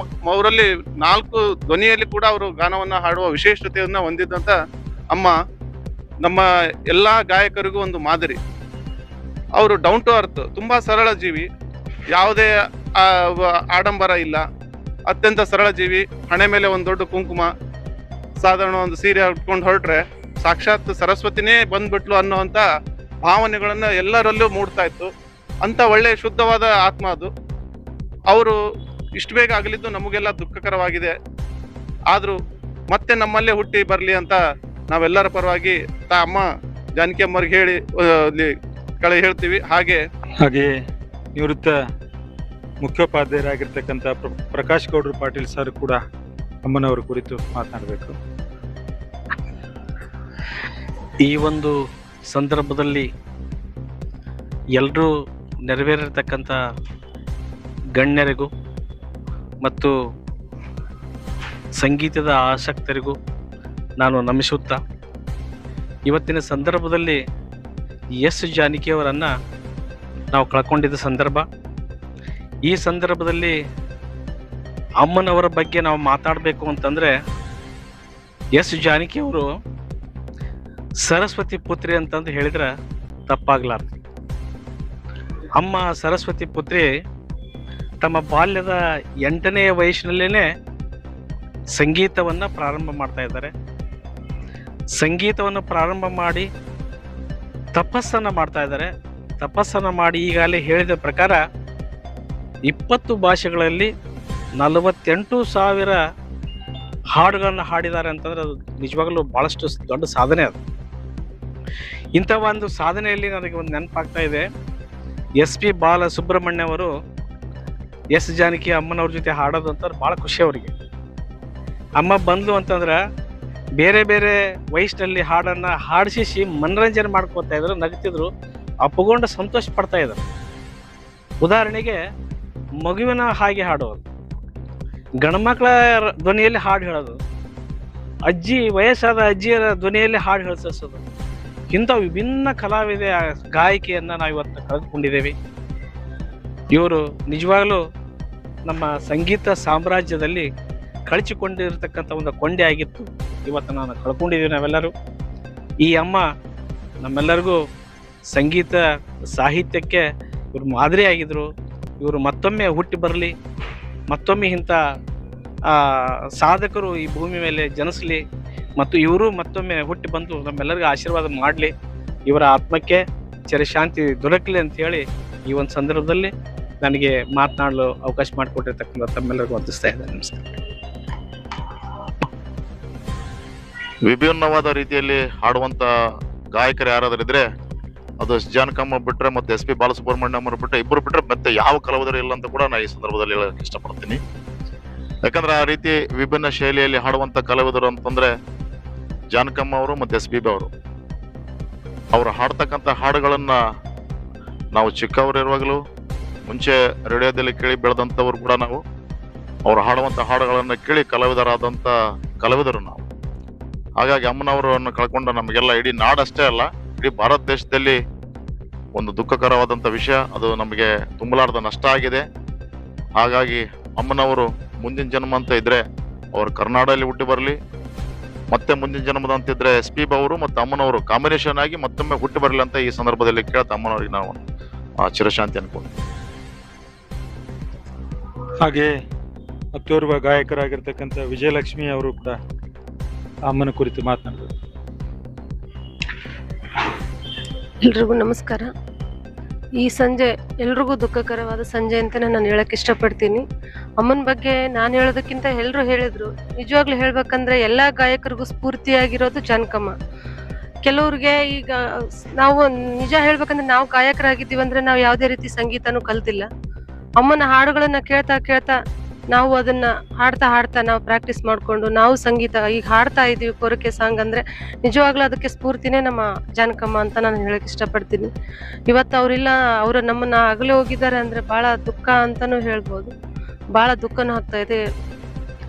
ಅವರಲ್ಲಿ 4 ಧ್ವನಿಯಲ್ಲಿ ಕೂಡ ಅವರು ಗಾನವನ್ನ ಹಾಡುವ ವಿಶೇಷತೆಯನ್ನ ಹೊಂದಿದ್ದಂತ ಅಮ್ಮ ನಮ್ಮ ಎಲ್ಲಾ ಗಾಯಕರಿಗೂ ಒಂದು ಮಾದರಿ. ಅವರು ಡೌನ್ ಟು ಅರ್ತ್, ತುಂಬಾ ಸರಳ ಜೀವಿ, ಯಾವುದೇ ಆಡಂಬರ ಇಲ್ಲ, ಅತ್ಯಂತ ಸರಳ ಜೀವಿ. ಹಣೆ ಮೇಲೆ ಒಂದು ದೊಡ್ಡ ಕುಂಕುಮ, ಸಾಧಾರಣ ಒಂದು ಸೀರೆ ಉಟ್ಕೊಂಡು ಹೊರಟ್ರೆ ಸಾಕ್ಷಾತ್ ಸರಸ್ವತಿನೇ ಬಂದ್ಬಿಟ್ಲು ಅನ್ನೋಂಥ ಭಾವನೆಗಳನ್ನ ಎಲ್ಲರಲ್ಲೂ ಮೂಡ್ತಾ ಇತ್ತು. ಅಂತ ಒಳ್ಳೆ ಶುದ್ಧವಾದ ಆತ್ಮ ಅದು. ಅವರು ಇಷ್ಟು ಬೇಗ ಆಗಲಿದ್ದು ನಮಗೆಲ್ಲ ದುಃಖಕರವಾಗಿದೆ. ಆದರೂ ಮತ್ತೆ ನಮ್ಮಲ್ಲೇ ಹುಟ್ಟಿ ಬರಲಿ ಅಂತ ನಾವೆಲ್ಲರ ಪರವಾಗಿ ಅಮ್ಮ ಜಾನಕಿ ಅಮ್ಮವ್ರಿಗೆ ಹೇಳ್ತೀವಿ. ಹಾಗೆ ನಿವೃತ್ತ ಮುಖ್ಯೋಪಾಧ್ಯಾಯರಾಗಿರ್ತಕ್ಕಂಥ ಪ್ರಕಾಶ್ ಗೌಡ್ರು ಪಾಟೀಲ್ ಸರ್ ಕೂಡ ಅಮ್ಮನವರ ಕುರಿತು ಮಾತನಾಡಬೇಕು. ಈ ಒಂದು ಸಂದರ್ಭದಲ್ಲಿ ಎಲ್ಲರೂ ನೆರವೇರಿರ್ತಕ್ಕಂಥ ಗಣ್ಯರಿಗೂ ಮತ್ತು ಸಂಗೀತದ ಆಸಕ್ತರಿಗೂ ನಾನು ನಮಿಸುತ್ತಾ, ಇವತ್ತಿನ ಸಂದರ್ಭದಲ್ಲಿ ಎಸ್ ಜಾನಕಿಯವರನ್ನು ನಾವು ಕಳ್ಕೊಂಡಿದ್ದ ಸಂದರ್ಭ. ಈ ಸಂದರ್ಭದಲ್ಲಿ ಅಮ್ಮನವರ ಬಗ್ಗೆ ನಾವು ಮಾತಾಡಬೇಕು ಅಂತಂದರೆ, ಎಸ್ ಜಾನಕಿಯವರು ಸರಸ್ವತಿ ಪುತ್ರಿ ಅಂತಂದು ಹೇಳಿದ್ರೆ ತಪ್ಪಾಗಲಾರ್ದು. ಅಮ್ಮ ಸರಸ್ವತಿ ಪುತ್ರಿ ತಮ್ಮ ಬಾಲ್ಯದ 8ನೇ ವಯಸ್ಸಿನಲ್ಲೇ ಸಂಗೀತವನ್ನು ಪ್ರಾರಂಭ ಮಾಡ್ತಾ ಇದ್ದಾರೆ. ಸಂಗೀತವನ್ನು ಪ್ರಾರಂಭ ಮಾಡಿ ತಪಸ್ಸನ್ನು ಮಾಡ್ತಾ ಇದ್ದಾರೆ. ತಪಸ್ಸನ್ನು ಮಾಡಿ ಈಗಾಗಲೇ ಹೇಳಿದ ಪ್ರಕಾರ 20 ಭಾಷೆಗಳಲ್ಲಿ 48,000 ಹಾಡುಗಳನ್ನು ಹಾಡಿದ್ದಾರೆ ಅಂತಂದ್ರೆ ಅದು ನಿಜವಾಗಲೂ ಭಾಳಷ್ಟು ದೊಡ್ಡ ಸಾಧನೆ ಅದು. ಇಂಥ ಒಂದು ಸಾಧನೆಯಲ್ಲಿ ನನಗೆ ಒಂದು ನೆನಪಾಗ್ತಾ ಇದೆ, SP ಬಾಲಸುಬ್ರಹ್ಮಣ್ಯ ಅವರು ಎಸ್ ಜಾನಕಿ ಅಮ್ಮನವ್ರ ಜೊತೆ ಹಾಡೋದು ಅಂತಂದ್ರೆ ಭಾಳ ಖುಷಿ ಅವರಿಗೆ. ಅಮ್ಮ ಬಂದ್ಲು ಅಂತಂದ್ರೆ ಬೇರೆ ಬೇರೆ ವಯಸ್ಸಿನಲ್ಲಿ ಹಾಡನ್ನು ಹಾಡಿಸಿ ಮನರಂಜನೆ ಮಾಡ್ಕೋತಾ ಇದ್ರು, ನಗ್ತಿದ್ರು, ಅಪ್ಪಗೊಂಡು ಸಂತೋಷ ಪಡ್ತಾ ಇದ್ರು. ಉದಾಹರಣೆಗೆ ಮಗುವಿನ ಹಾಗೆ ಹಾಡೋದು, ಗಂಡ್ಮಕ್ಳ ಧ್ವನಿಯಲ್ಲಿ ಹಾಡು ಹೇಳೋದು, ವಯಸ್ಸಾದ ಅಜ್ಜಿಯರ ಧ್ವನಿಯಲ್ಲಿ ಹಾಡು ಹೇಳಿಸೋದು, ಇಂಥ ವಿಭಿನ್ನ ಕಲಾವಿದ ಗಾಯಕಿಯನ್ನು ನಾವು ಇವತ್ತು ಕಳೆದುಕೊಂಡಿದ್ದೇವೆ. ಇವರು ನಿಜವಾಗಲೂ ನಮ್ಮ ಸಂಗೀತ ಸಾಮ್ರಾಜ್ಯದಲ್ಲಿ ಕಳಚಿಕೊಂಡಿರ್ತಕ್ಕಂಥ ಒಂದು ಕೊಂಡೆ ಆಗಿತ್ತು. ಇವತ್ತು ನಾನು ಕಳ್ಕೊಂಡಿದ್ದೀವಿ ನಾವೆಲ್ಲರೂ. ಈ ಅಮ್ಮ ನಮ್ಮೆಲ್ಲರಿಗೂ ಸಂಗೀತ ಸಾಹಿತ್ಯಕ್ಕೆ ಇವರು ಮಾದರಿ ಆಗಿದ್ರು. ಇವರು ಮತ್ತೊಮ್ಮೆ ಹುಟ್ಟಿ ಬರಲಿ, ಮತ್ತೊಮ್ಮೆ ಇಂಥ ಸಾಧಕರು ಈ ಭೂಮಿ ಮೇಲೆ ಜನಿಸಲಿ, ಮತ್ತು ಇವರು ಮತ್ತೊಮ್ಮೆ ಹುಟ್ಟಿ ಬಂದು ನಮ್ಮೆಲ್ಲರಿಗೂ ಆಶೀರ್ವಾದ ಮಾಡಲಿ, ಇವರ ಆತ್ಮಕ್ಕೆ ಚಿರಶಾಂತಿ ದೊರಕಲಿ ಅಂತ ಹೇಳಿ ಈ ಒಂದು ಸಂದರ್ಭದಲ್ಲಿ ನನಗೆ ಮಾತನಾಡಲು ಅವಕಾಶ ಮಾಡಿಕೊಟ್ಟಿರ್ತಕ್ಕಂಥ ತಮ್ಮೆಲ್ಲರಿಗೂ ವಂದಿಸ್ತಾ ಇದ್ದೇನೆ. ನಮಸ್ಕಾರ. ವಿಭಿನ್ನವಾದ ರೀತಿಯಲ್ಲಿ ಹಾಡುವಂತ ಗಾಯಕರು ಯಾರಾದ್ರೂ ಇದ್ರೆ ಅದು ಜಾನಕಮ್ಮ ಬಿಟ್ರೆ ಮತ್ತೆ SP ಬಾಲಸುಬ್ರಹ್ಮಣ್ಯಂ ಅವರು ಬಿಟ್ರೆ, ಇಬ್ಬರು ಬಿಟ್ರೆ ಮತ್ತೆ ಯಾವ ಕಲಾವಿದರು ಇಲ್ಲ ಅಂತ ಕೂಡ ನಾನು ಈ ಸಂದರ್ಭದಲ್ಲಿ ಹೇಳಕ್ ಇಷ್ಟಪಡ್ತೀನಿ. ಯಾಕಂದ್ರೆ ಆ ರೀತಿ ವಿಭಿನ್ನ ಶೈಲಿಯಲ್ಲಿ ಹಾಡುವಂತ ಕಲಾವಿದರು ಅಂತಂದ್ರೆ ಜಾನಕಮ್ಮ ಅವರು ಮತ್ತೆ SP ಅವರು. ಅವ್ರು ಹಾಡ್ತಕ್ಕಂಥ ಹಾಡುಗಳನ್ನ ನಾವು ಚಿಕ್ಕವರಿರುವಾಗಲೂ ಮುಂಚೆ ರೇಡಿಯೋದಲ್ಲಿ ಕೇಳಿ ಬೆಳೆದಂಥವ್ರು ಕೂಡ ನಾವು ಅವ್ರು ಹಾಡುವಂತ ಹಾಡುಗಳನ್ನ ಕೇಳಿ ಕಲಾವಿದರಾದಂತ ಕಲಾವಿದರು ನಾವು. ಹಾಗಾಗಿ ಅಮ್ಮನವರನ್ನು ಕಳ್ಕೊಂಡ ನಮಗೆಲ್ಲ ಇಡೀ ನಾಡಷ್ಟೇ ಅಲ್ಲ, ಇಡೀ ಭಾರತ ದೇಶದಲ್ಲಿ ಒಂದು ದುಃಖಕರವಾದಂಥ ವಿಷಯ. ಅದು ನಮಗೆ ತುಂಬಲಾರದ ನಷ್ಟ ಆಗಿದೆ. ಹಾಗಾಗಿ ಅಮ್ಮನವರು ಮುಂದಿನ ಜನ್ಮ ಅಂತ ಇದ್ರೆ ಅವ್ರು ಕರ್ನಾಟಕದಲ್ಲಿ ಹುಟ್ಟಿ ಬರಲಿ, ಮತ್ತೆ ಮುಂದಿನ ಜನ್ಮದ ಅಂತಿದ್ರೆ SP ಅವರು ಮತ್ತು ಅಮ್ಮನವರು ಕಾಂಬಿನೇಷನ್ ಆಗಿ ಮತ್ತೊಮ್ಮೆ ಹುಟ್ಟಿ ಬರಲಿ ಅಂತ ಈ ಸಂದರ್ಭದಲ್ಲಿ ಕೇಳ್ತಾ ಅಮ್ಮನವ್ರಿಗೆ ನಾವು ಚಿರಶಾಂತಿ ಅನ್ಕೊಂಡು. ಹಾಗೆ ಮತ್ತೋರ್ವ ಗಾಯಕರಾಗಿರ್ತಕ್ಕಂಥ ವಿಜಯಲಕ್ಷ್ಮಿ ಅವರು ಕೂಡ ಅಮ್ಮನ ಕುರಿತು ಮಾತನಾಡಿದರು. ಎಲ್ರಿಗೂ ನಮಸ್ಕಾರ. ಈ ಸಂಜೆ ಎಲ್ರಿಗೂ ದುಃಖಕರವಾದ ಸಂಜೆ ಅಂತ ನಾನು ಹೇಳಕ್ ಇಷ್ಟಪಡ್ತೀನಿ. ಅಮ್ಮನ ಬಗ್ಗೆ ನಾನು ಹೇಳೋದಕ್ಕಿಂತ ಎಲ್ಲರೂ ಹೇಳಿದ್ರು. ನಿಜವಾಗ್ಲೂ ಹೇಳ್ಬೇಕಂದ್ರೆ ಎಲ್ಲಾ ಗಾಯಕರಿಗೂ ಸ್ಫೂರ್ತಿಯಾಗಿರೋದು ಜಾನಕಮ್ಮ. ಕೆಲವ್ರಿಗೆ ಈಗ ನಾವು ನಿಜ ಹೇಳ್ಬೇಕಂದ್ರೆ ನಾವು ಗಾಯಕರಾಗಿದ್ದೀವಿ ಅಂದ್ರೆ ನಾವು ಯಾವುದೇ ರೀತಿ ಸಂಗೀತನೂ ಕಲ್ತಿಲ್ಲ. ಅಮ್ಮನ ಹಾಡುಗಳನ್ನ ಕೇಳ್ತಾ ಕೇಳ್ತಾ ನಾವು ಅದನ್ನ ಹಾಡ್ತಾ ಹಾಡ್ತಾ ನಾವು ಪ್ರಾಕ್ಟೀಸ್ ಮಾಡ್ಕೊಂಡು ನಾವು ಸಂಗೀತ ಈಗ ಹಾಡ್ತಾ ಇದೀವಿ. ಕೋರಿಕೆ ಸಾಂಗ್ ಅಂದ್ರೆ ನಿಜವಾಗ್ಲೂ ಅದಕ್ಕೆ ಸ್ಫೂರ್ತಿನೇ ನಮ್ಮ ಜಾನಕಮ್ಮ ಅಂತ ನಾನು ಹೇಳಕ್ ಇಷ್ಟಪಡ್ತೀನಿ. ಇವತ್ತು ಅವ್ರಿಲ್ಲ, ಅವರು ನಮ್ಮನ್ನ ಅಗಲಿ ಹೋಗಿದ್ದಾರೆ ಅಂದ್ರೆ ಬಹಳ ದುಃಖ ಅಂತಾನೂ ಹೇಳ್ಬೋದು. ಬಹಳ ದುಃಖನೂ ಆಗ್ತಾ ಇದೆ.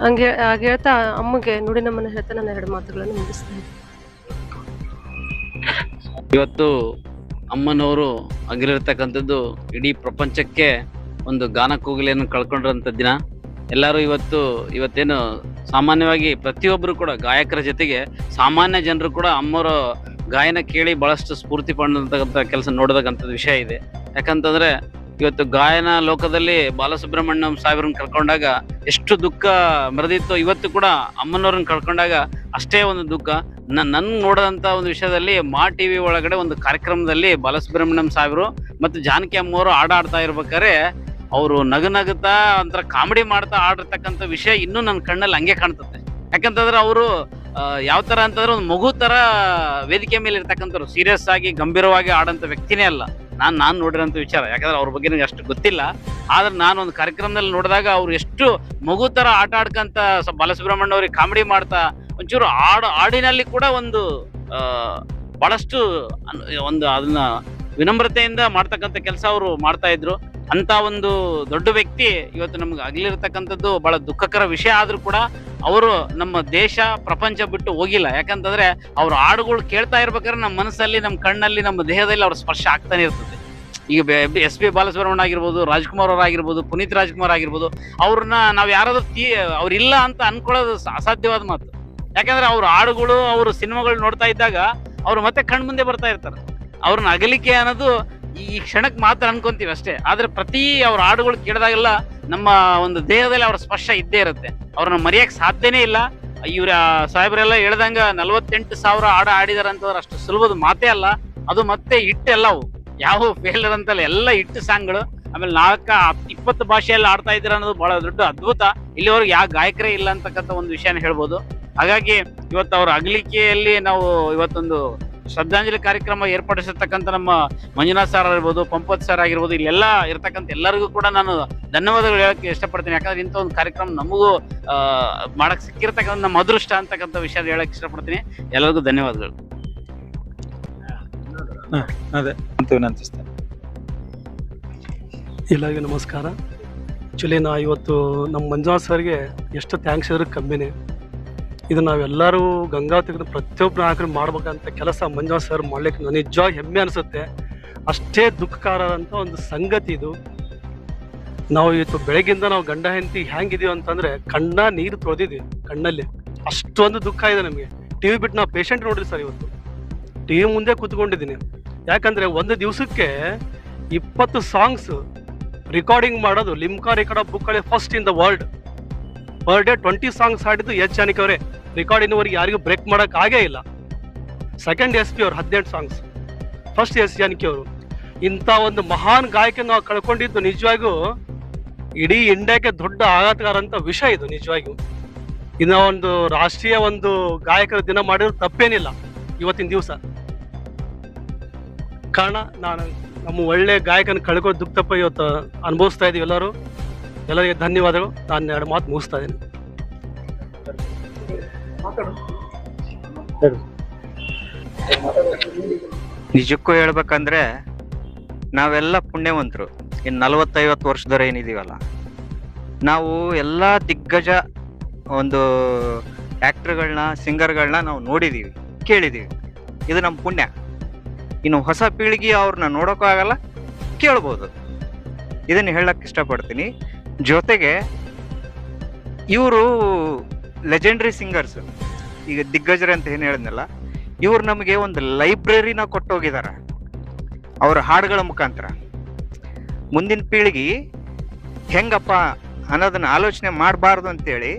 ಹಾಗೆ ಹೇಳ್ತಾ ಅಮ್ಮಗೆ ನುಡಿ ನಮ್ಮನ್ನ ಹೇಳ್ತಾ ನಾನು 2 ಮಾತುಗಳನ್ನು ಮುಗಿಸ್ತೇನೆ. ಇವತ್ತು ಅಮ್ಮನವರು ಅಗಲಿರ್ತಕ್ಕಂಥದ್ದು ಇಡೀ ಪ್ರಪಂಚಕ್ಕೆ ಒಂದು ಗಾನ ಕೋಗಿಲೆಯನ್ನು ಕಳ್ಕೊಂಡಿರೋಂಥ ದಿನ. ಎಲ್ಲರೂ ಇವತ್ತೇನು ಸಾಮಾನ್ಯವಾಗಿ ಪ್ರತಿಯೊಬ್ಬರು ಕೂಡ ಗಾಯಕರ ಜೊತೆಗೆ ಸಾಮಾನ್ಯ ಜನರು ಕೂಡ ಅಮ್ಮವರ ಗಾಯನ ಕೇಳಿ ಬಹಳಷ್ಟು ಸ್ಫೂರ್ತಿ ಪಡೆದಂತಕ್ಕಂಥ ಕೆಲಸ ನೋಡತಕ್ಕಂಥದ್ದು ವಿಷಯ ಇದೆ. ಯಾಕಂತಂದ್ರೆ ಇವತ್ತು ಗಾಯನ ಲೋಕದಲ್ಲಿ ಬಾಲಸುಬ್ರಹ್ಮಣ್ಯಂ ಸಾಹೇಬ್ರನ್ನ ಕಳ್ಕೊಂಡಾಗ ಎಷ್ಟು ದುಃಖ ಮೆರೆದಿತ್ತು, ಇವತ್ತು ಕೂಡ ಅಮ್ಮನವ್ರನ್ನ ಕಳ್ಕೊಂಡಾಗ ಅಷ್ಟೇ ಒಂದು ದುಃಖ. ನನ್ ನೋಡದಂತ ಒಂದು ವಿಷಯದಲ್ಲಿ ಮಾ TV ಒಳಗಡೆ ಒಂದು ಕಾರ್ಯಕ್ರಮದಲ್ಲಿ ಬಾಲಸುಬ್ರಹ್ಮಣ್ಯಂ ಸಾಹೇಬ್ರು ಮತ್ತು ಜಾನಕಿ ಅಮ್ಮವರು ಆಡ್ತಾ ಇರ್ಬೇಕಾದ್ರೆ ಅವರು ನಗುತ್ತಾ ಒಂಥರ ಕಾಮಿಡಿ ಮಾಡ್ತಾ ಆಡಿರ್ತಕ್ಕಂಥ ವಿಷಯ ಇನ್ನೂ ನನ್ನ ಕಣ್ಣಲ್ಲಿ ಹಂಗೆ ಕಾಣ್ತದೆ. ಯಾಕಂತಂದ್ರೆ ಅವರು ಯಾವ ತರ ಅಂತಂದ್ರೆ ಒಂದು ಮಗು ತರ ವೇದಿಕೆ ಮೇಲೆ ಇರ್ತಕ್ಕಂಥವ್ರು, ಸೀರಿಯಸ್ ಆಗಿ ಗಂಭೀರವಾಗಿ ಆಡಂತ ವ್ಯಕ್ತಿನೇ ಅಲ್ಲ ನಾನು ನೋಡಿರೋಂಥ ವಿಚಾರ. ಯಾಕಂದ್ರೆ ಅವ್ರ ಬಗ್ಗೆ ನನಗೆ ಅಷ್ಟು ಗೊತ್ತಿಲ್ಲ. ಆದ್ರೆ ನಾನು ಒಂದು ಕಾರ್ಯಕ್ರಮದಲ್ಲಿ ನೋಡಿದಾಗ ಅವ್ರು ಎಷ್ಟು ಮಗು ತರ ಆಟ ಆಡ್ಕಂತ ಬಾಲಸುಬ್ರಹ್ಮಣ್ಯ ಅವ್ರಿಗೆ ಕಾಮಿಡಿ ಮಾಡ್ತಾ ಒಂಚೂರು ಹಾಡಿನಲ್ಲಿ ಕೂಡ ಒಂದು ಬಹಳಷ್ಟು ಒಂದು ಅದನ್ನ ವಿನಮ್ರತೆಯಿಂದ ಮಾಡ್ತಕ್ಕಂಥ ಕೆಲಸ ಅವರು ಮಾಡ್ತಾ ಇದ್ರು. ಅಂತ ಒಂದು ದೊಡ್ಡ ವ್ಯಕ್ತಿ ಇವತ್ತು ನಮ್ಗೆ ಅಗಲಿರ್ತಕ್ಕಂಥದ್ದು ಬಹಳ ದುಃಖಕರ ವಿಷಯ. ಆದ್ರೂ ಕೂಡ ಅವರು ನಮ್ಮ ದೇಶ ಪ್ರಪಂಚ ಬಿಟ್ಟು ಹೋಗಿಲ್ಲ. ಯಾಕಂತಂದ್ರೆ ಅವ್ರ ಹಾಡುಗಳು ಕೇಳ್ತಾ ಇರ್ಬೇಕಾದ್ರೆ ನಮ್ಮ ಮನಸ್ಸಲ್ಲಿ, ನಮ್ಮ ಕಣ್ಣಲ್ಲಿ, ನಮ್ಮ ದೇಹದಲ್ಲಿ ಅವ್ರ ಸ್ಪರ್ಶ ಆಗ್ತಾನೆ ಇರ್ತದೆ. ಈಗ SP ಬಾಲಸುಬ್ರಹ್ಮಣ್ಯ ಆಗಿರ್ಬೋದು, ರಾಜ್ಕುಮಾರ್ ಅವರಾಗಿರ್ಬೋದು, ಪುನೀತ್ ರಾಜ್ಕುಮಾರ್ ಆಗಿರ್ಬೋದು, ಅವ್ರನ್ನ ನಾವ್ ಯಾರಾದ್ರೂ ಅವ್ರಿಲ್ಲ ಅಂತ ಅನ್ಕೊಳ್ಳೋದು ಅಸಾಧ್ಯವಾದ ಮಾತು. ಯಾಕಂದ್ರೆ ಅವ್ರ ಹಾಡುಗಳು, ಅವ್ರ ಸಿನಿಮಾಗಳು ನೋಡ್ತಾ ಇದ್ದಾಗ ಅವ್ರು ಮತ್ತೆ ಕಣ್ ಮುಂದೆ ಬರ್ತಾ ಇರ್ತಾರೆ. ಅವ್ರನ್ನ ಅಗಲಿಕೆ ಅನ್ನೋದು ಈ ಕ್ಷಣಕ್ಕೆ ಮಾತ್ರ ಅನ್ಕೊಂತೀವಿ ಅಷ್ಟೇ. ಆದ್ರೆ ಪ್ರತಿ ಅವ್ರ ಹಾಡುಗಳು ಕೇಳಿದಾಗೆಲ್ಲ ನಮ್ಮ ಒಂದು ದೇಹದಲ್ಲಿ ಅವ್ರ ಸ್ಪರ್ಶ ಇದ್ದೇ ಇರುತ್ತೆ. ಅವ್ರನ್ನ ಮರೆಯಕ್ ಸಾಧ್ಯನೇ ಇಲ್ಲ. ಇವ್ರ ಸಾಹೇಬ್ರೆಲ್ಲ ಹೇಳ್ದಂಗ 48,000 ಹಾಡು ಆಡಿದಾರೆ ಅಂತಂದ್ರೆ ಅಷ್ಟು ಸುಲಭದ ಮಾತೇ ಅಲ್ಲ. ಅದು ಮತ್ತೆ ಹಿಟ್ಟೆಲ್ಲವು ಯಾವ ಫೇಲರ್ ಅಂತಲ್ಲ, ಎಲ್ಲ ಹಿಟ್ಟು ಸಾಂಗ್ಗಳು. ಆಮೇಲೆ 4-20 ಭಾಷೆಯಲ್ಲಿ ಆಡ್ತಾ ಇದ್ದೀರ ಅನ್ನೋದು ಬಹಳ ದೊಡ್ಡ ಅದ್ಭುತ. ಇಲ್ಲಿವರೆಗೆ ಯಾವ ಗಾಯಕರೇ ಇಲ್ಲ ಅಂತಕ್ಕಂಥ ಒಂದು ವಿಷಯನ ಹೇಳ್ಬೋದು. ಹಾಗಾಗಿ ಇವತ್ತು ಅವ್ರ ಅಗಲಿಕೆಯಲ್ಲಿ ನಾವು ಇವತ್ತೊಂದು ಶ್ರದ್ಧಾಂಜಲಿ ಕಾರ್ಯಕ್ರಮ ಏರ್ಪಡಿಸಿರ್ತಕ್ಕಂಥ ನಮ್ಮ ಮಂಜುನಾಥ್ ಸರ್ ಆಗಿರ್ಬೋದು, ಪಂಪತ್ ಸರ್ ಆಗಿರ್ಬೋದು, ಇಲ್ಲೆಲ್ಲ ಇರ್ತಕ್ಕಂಥ ಎಲ್ಲರಿಗೂ ಕೂಡ ನಾನು ಧನ್ಯವಾದಗಳು ಹೇಳಕ್ಕೆ ಇಷ್ಟಪಡ್ತೀನಿ. ಯಾಕಂದ್ರೆ ಇಂಥ ಒಂದು ಕಾರ್ಯಕ್ರಮ ನಮಗೂ ಮಾಡಕ್ ಸಿಕ್ಕಿರ್ತಕ್ಕಂಥ ನಮ್ಮ ಅದೃಷ್ಟ ಅಂತಕ್ಕಂಥ ವಿಷಯ ಹೇಳಕ್ ಇಷ್ಟಪಡ್ತೀನಿ. ಎಲ್ಲರಿಗೂ ಧನ್ಯವಾದಗಳು. ಅದೇ ಅಂತ ವಿನಂತಿಸ್ತೇನೆ. ಎಲ್ಲರಿಗೂ ನಮಸ್ಕಾರ. ಆ್ಯಕ್ಚುಲಿ ಇವತ್ತು ನಮ್ಮ ಮಂಜುನಾಥ್ ಸರ್ಗೆ ಎಷ್ಟು ಥ್ಯಾಂಕ್ಸ್ ಇದ್ರೆ ಕಮ್ಮಿನೇ. ಇದು ನಾವೆಲ್ಲರೂ ಗಂಗಾವತಿ ಪ್ರತಿಯೊಬ್ಬ ನಾಯಕರು ಮಾಡ್ಬೇಕಂತ ಕೆಲಸ ಮಂಜುನಾಥ್ ಸರ್ ಮಾಡ್ಲಿಕ್ಕೆ ನನಗೆ ನಿಜವಾಗಿ ಹೆಮ್ಮೆ ಅನಿಸುತ್ತೆ. ಅಷ್ಟೇ ದುಃಖಕಾರ ಅಂತ ಒಂದು ಸಂಗತಿ ಇದು. ನಾವು ಇವತ್ತು ಬೆಳಗಿಂದ ನಾವು ಗಂಡ ಹೆಂಡತಿ ಹೆಂಗಿದೀವಿ ಅಂತಂದ್ರೆ ಕಣ್ಣ ನೀರು ತೊಳೆದಿದ್ವಿ ಕಣ್ಣಲ್ಲಿ. ಅಷ್ಟೊಂದು ದುಃಖ ಇದೆ ನಮಗೆ. TV ಬಿಟ್ಟು ನಾವು ಪೇಷಂಟ್ ನೋಡ್ರಿ ಸರ್, ಇವತ್ತು TV ಮುಂದೆ ಕೂತ್ಕೊಂಡಿದ್ದೀನಿ. ಯಾಕಂದ್ರೆ ಒಂದು ದಿವಸಕ್ಕೆ 20 ಸಾಂಗ್ಸ್ ರೆಕಾರ್ಡಿಂಗ್ ಮಾಡೋದು Limca record book first in the world. Per day 20 songs ಹಾಡಿದ್ದು ಎಸ್ ಜಾನಕಿ ಅವರೇ. ರೆಕಾರ್ಡ್ ಇನ್ನುವರೆಗೆ ಯಾರಿಗೂ ಬ್ರೇಕ್ ಮಾಡಕ್ ಆಗೇ ಇಲ್ಲ. ಸೆಕೆಂಡ್ SP ಅವರು 18 ಸಾಂಗ್ಸ್, ಫಸ್ಟ್ ಎಸ್ ಜಾನಕಿ ಅವರು. ಇಂಥ ಒಂದು ಮಹಾನ್ ಗಾಯಕ ನಾವು ಕಳ್ಕೊಂಡಿದ್ದು ನಿಜವಾಗಿಯೂ ಇಡೀ ಇಂಡಿಯಾಕ್ಕೆ ದೊಡ್ಡ ಆಘಾತಕಾರ ಅಂತ ವಿಷಯ ಇದು. ನಿಜವಾಗಿಯೂ ಇನ್ನು ಒಂದು ರಾಷ್ಟ್ರೀಯ ಒಂದು ಗಾಯಕರ ದಿನ ಮಾಡಿದ್ರು ತಪ್ಪೇನಿಲ್ಲ ಇವತ್ತಿನ ದಿವಸ. ಕಾರಣ ನಮ್ಮ ಒಳ್ಳೆ ಗಾಯಕನ ಕಳ್ಕೊ ದುಃಖ ಇವತ್ತು ಅನುಭವಿಸ್ತಾ ಇದೀವಿ ಎಲ್ಲರೂ. ಎಲ್ಲರಿಗೆ ಧನ್ಯವಾದಗಳು. ನಾನು 2 ಮಾತು ಮುಗಿಸ್ತಾ ಇದ್ದೀನಿ. ನಿಜಕ್ಕೂ ಹೇಳ್ಬೇಕಂದ್ರೆ ನಾವೆಲ್ಲ ಪುಣ್ಯವಂತರು. ಇನ್ನು 40-50 ವರ್ಷದವ್ರು ಏನಿದೀವಲ್ಲ, ನಾವು ಎಲ್ಲ ದಿಗ್ಗಜ ಒಂದು ಆಕ್ಟರ್ಗಳನ್ನ, ಸಿಂಗರ್ಗಳನ್ನ ನಾವು ನೋಡಿದೀವಿ, ಕೇಳಿದೀವಿ. ಇದು ನಮ್ಮ ಪುಣ್ಯ. ಇನ್ನು ಹೊಸ ಪೀಳಿಗೆ ಅವ್ರನ್ನ ನೋಡೋಕ್ಕೂ ಆಗಲ್ಲ, ಕೇಳ್ಬೋದು. ಇದನ್ನು ಹೇಳಕ್ ಇಷ್ಟಪಡ್ತೀನಿ. ಜೊತೆಗೆ ಇವರು ಲೆಜೆಂಡ್ರಿ ಸಿಂಗರ್ಸ್, ಈಗ ದಿಗ್ಗಜರು ಅಂತ ಏನು ಹೇಳಿದ್ನಲ್ಲ, ಇವ್ರು ನಮಗೆ ಒಂದು ಲೈಬ್ರರಿನ ಕೊಟ್ಟೋಗಿದ್ದಾರೆ ಅವರ ಹಾಡುಗಳ ಮುಖಾಂತರ. ಮುಂದಿನ ಪೀಳಿಗೆ ಹೆಂಗಪ್ಪ ಅನ್ನೋದನ್ನ ಆಲೋಚನೆ ಮಾಡಬಾರ್ದು ಅಂತೇಳಿ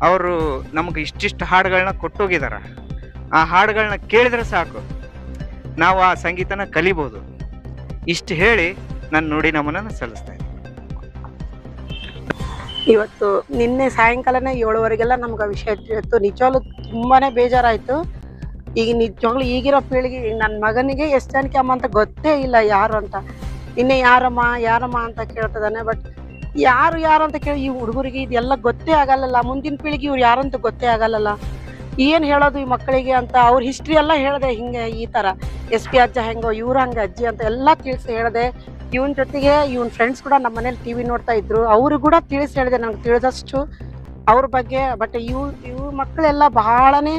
ಅವರು ನಮಗೆ ಇಷ್ಟಿಷ್ಟು ಹಾಡುಗಳನ್ನ ಕೊಟ್ಟೋಗಿದ್ದಾರೆ. ಆ ಹಾಡುಗಳನ್ನ ಕೇಳಿದ್ರೆ ಸಾಕು, ನಾವು ಆ ಸಂಗೀತನ ಕಲಿಬೋದು. ಇಷ್ಟು ಹೇಳಿ ನಾನು ನುಡಿ ನಮನ ಸಲ್ಲಿಸ್ತಾ ಇದ್ದೀನಿ. ಇವತ್ತು ನಿನ್ನೆ ಸಾಯಂಕಾಲನೇ 7:15 ನಮ್ಗೆ ಆ ವಿಷಯ ತಿಳಿಯಿತು. ನಿಜವಾಗ್ಲೂ ತುಂಬಾನೇ ಬೇಜಾರಾಯ್ತು. ಈಗ ನಿಜವಾಗ್ಲೂ ಈಗಿರೋ ಪೀಳಿಗೆ, ನನ್ನ ಮಗನಿಗೆ ಎಸ್ ಜಾನಕಿ ಅಮ್ಮ ಅಂತ ಗೊತ್ತೇ ಇಲ್ಲ ಯಾರು ಅಂತ. ನಿನ್ನೆ ಯಾರಮ್ಮ ಅಂತ ಕೇಳ್ತದಾನೆ. ಬಟ್ ಯಾರು ಅಂತ ಕೇಳಿ ಈ ಹುಡುಗರಿಗೆ ಇದೆಲ್ಲ ಗೊತ್ತೇ ಆಗಲ್ಲ. ಮುಂದಿನ ಪೀಳಿಗೆ ಇವ್ರು ಯಾರಂತ ಗೊತ್ತೇ ಆಗಲ್ಲ. ಏನು ಹೇಳೋದು ಈ ಮಕ್ಕಳಿಗೆ ಅಂತ ಅವ್ರ ಹಿಸ್ಟ್ರಿ ಎಲ್ಲ ಹೇಳಿದೆ. ಹಿಂಗೆ ಈ ಥರ SP ಅಜ್ಜ ಹೆಂಗೋ, ಇವ್ರು ಹಂಗೆ ಅಜ್ಜಿ ಅಂತ ಎಲ್ಲ ತಿಳಿಸಿ ಹೇಳಿದೆ. ಇವನ್ ಜೊತೆಗೆ ಇವನ್ ಫ್ರೆಂಡ್ಸ್ ಕೂಡ ನಮ್ಮ ಮನೇಲಿ TV ನೋಡ್ತಾ ಇದ್ರು, ಅವರು ಕೂಡ ತಿಳಿಸಿ ಹೇಳಿದೆ ನನಗೆ ತಿಳಿದಷ್ಟು ಅವ್ರ ಬಗ್ಗೆ. ಬಟ್ ಇವ್ ಮಕ್ಕಳೆಲ್ಲ ಬಹಳನೇ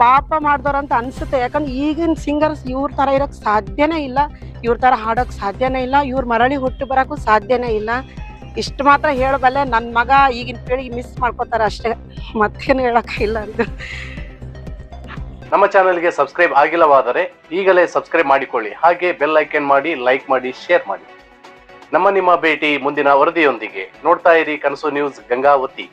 ಪಾಪ ಮಾಡ್ದವ್ರಂತ ಅನ್ಸುತ್ತೆ. ಯಾಕಂದ್ರೆ ಈಗಿನ ಸಿಂಗರ್ಸ್ ಇವ್ರ ಥರ ಇರೋಕ್ಕೆ ಸಾಧ್ಯನೇ ಇಲ್ಲ, ಇವ್ರ ಥರ ಹಾಡೋಕ್ಕೆ ಸಾಧ್ಯನೇ ಇಲ್ಲ, ಇವ್ರು ಮರಳಿ ಹುಟ್ಟು ಬರೋಕ್ಕೂ ಸಾಧ್ಯನೇ ಇಲ್ಲ. ಇಷ್ಟು ಮಾತ್ರ ಹೇಳಬಲ್ಲೆ. ನನ್ನ ಮಗ ಈಗಿನ ಪೀಳಿಗೆ ಮಿಸ್ ಮಾಡ್ಕೋತಾರೆ ಅಷ್ಟೇ, ಮತ್ತೇನು ಹೇಳೋಕ್ಕಿಲ್ಲ ಅಂತ. ನಮ್ಮ ಚಾನೆಲ್ಗೆ ಸಬ್ಸ್ಕ್ರೈಬ್ ಆಗಿಲ್ಲವಾದರೆ ಈಗಲೇ ಸಬ್ಸ್ಕ್ರೈಬ್ ಮಾಡಿಕೊಳ್ಳಿ. ಹಾಗೆ ಬೆಲ್ ಐಕನ್ ಮಾಡಿ, ಲೈಕ್ ಮಾಡಿ, ಶೇರ್ ಮಾಡಿ. ನಿಮ್ಮ ಭೇಟಿ ಮುಂದಿನ ವರದಿಯೊಂದಿಗೆ. ನೋಡ್ತಾ ಇರಿ ಕನಸು ನ್ಯೂಸ್ ಗಂಗಾವತಿ.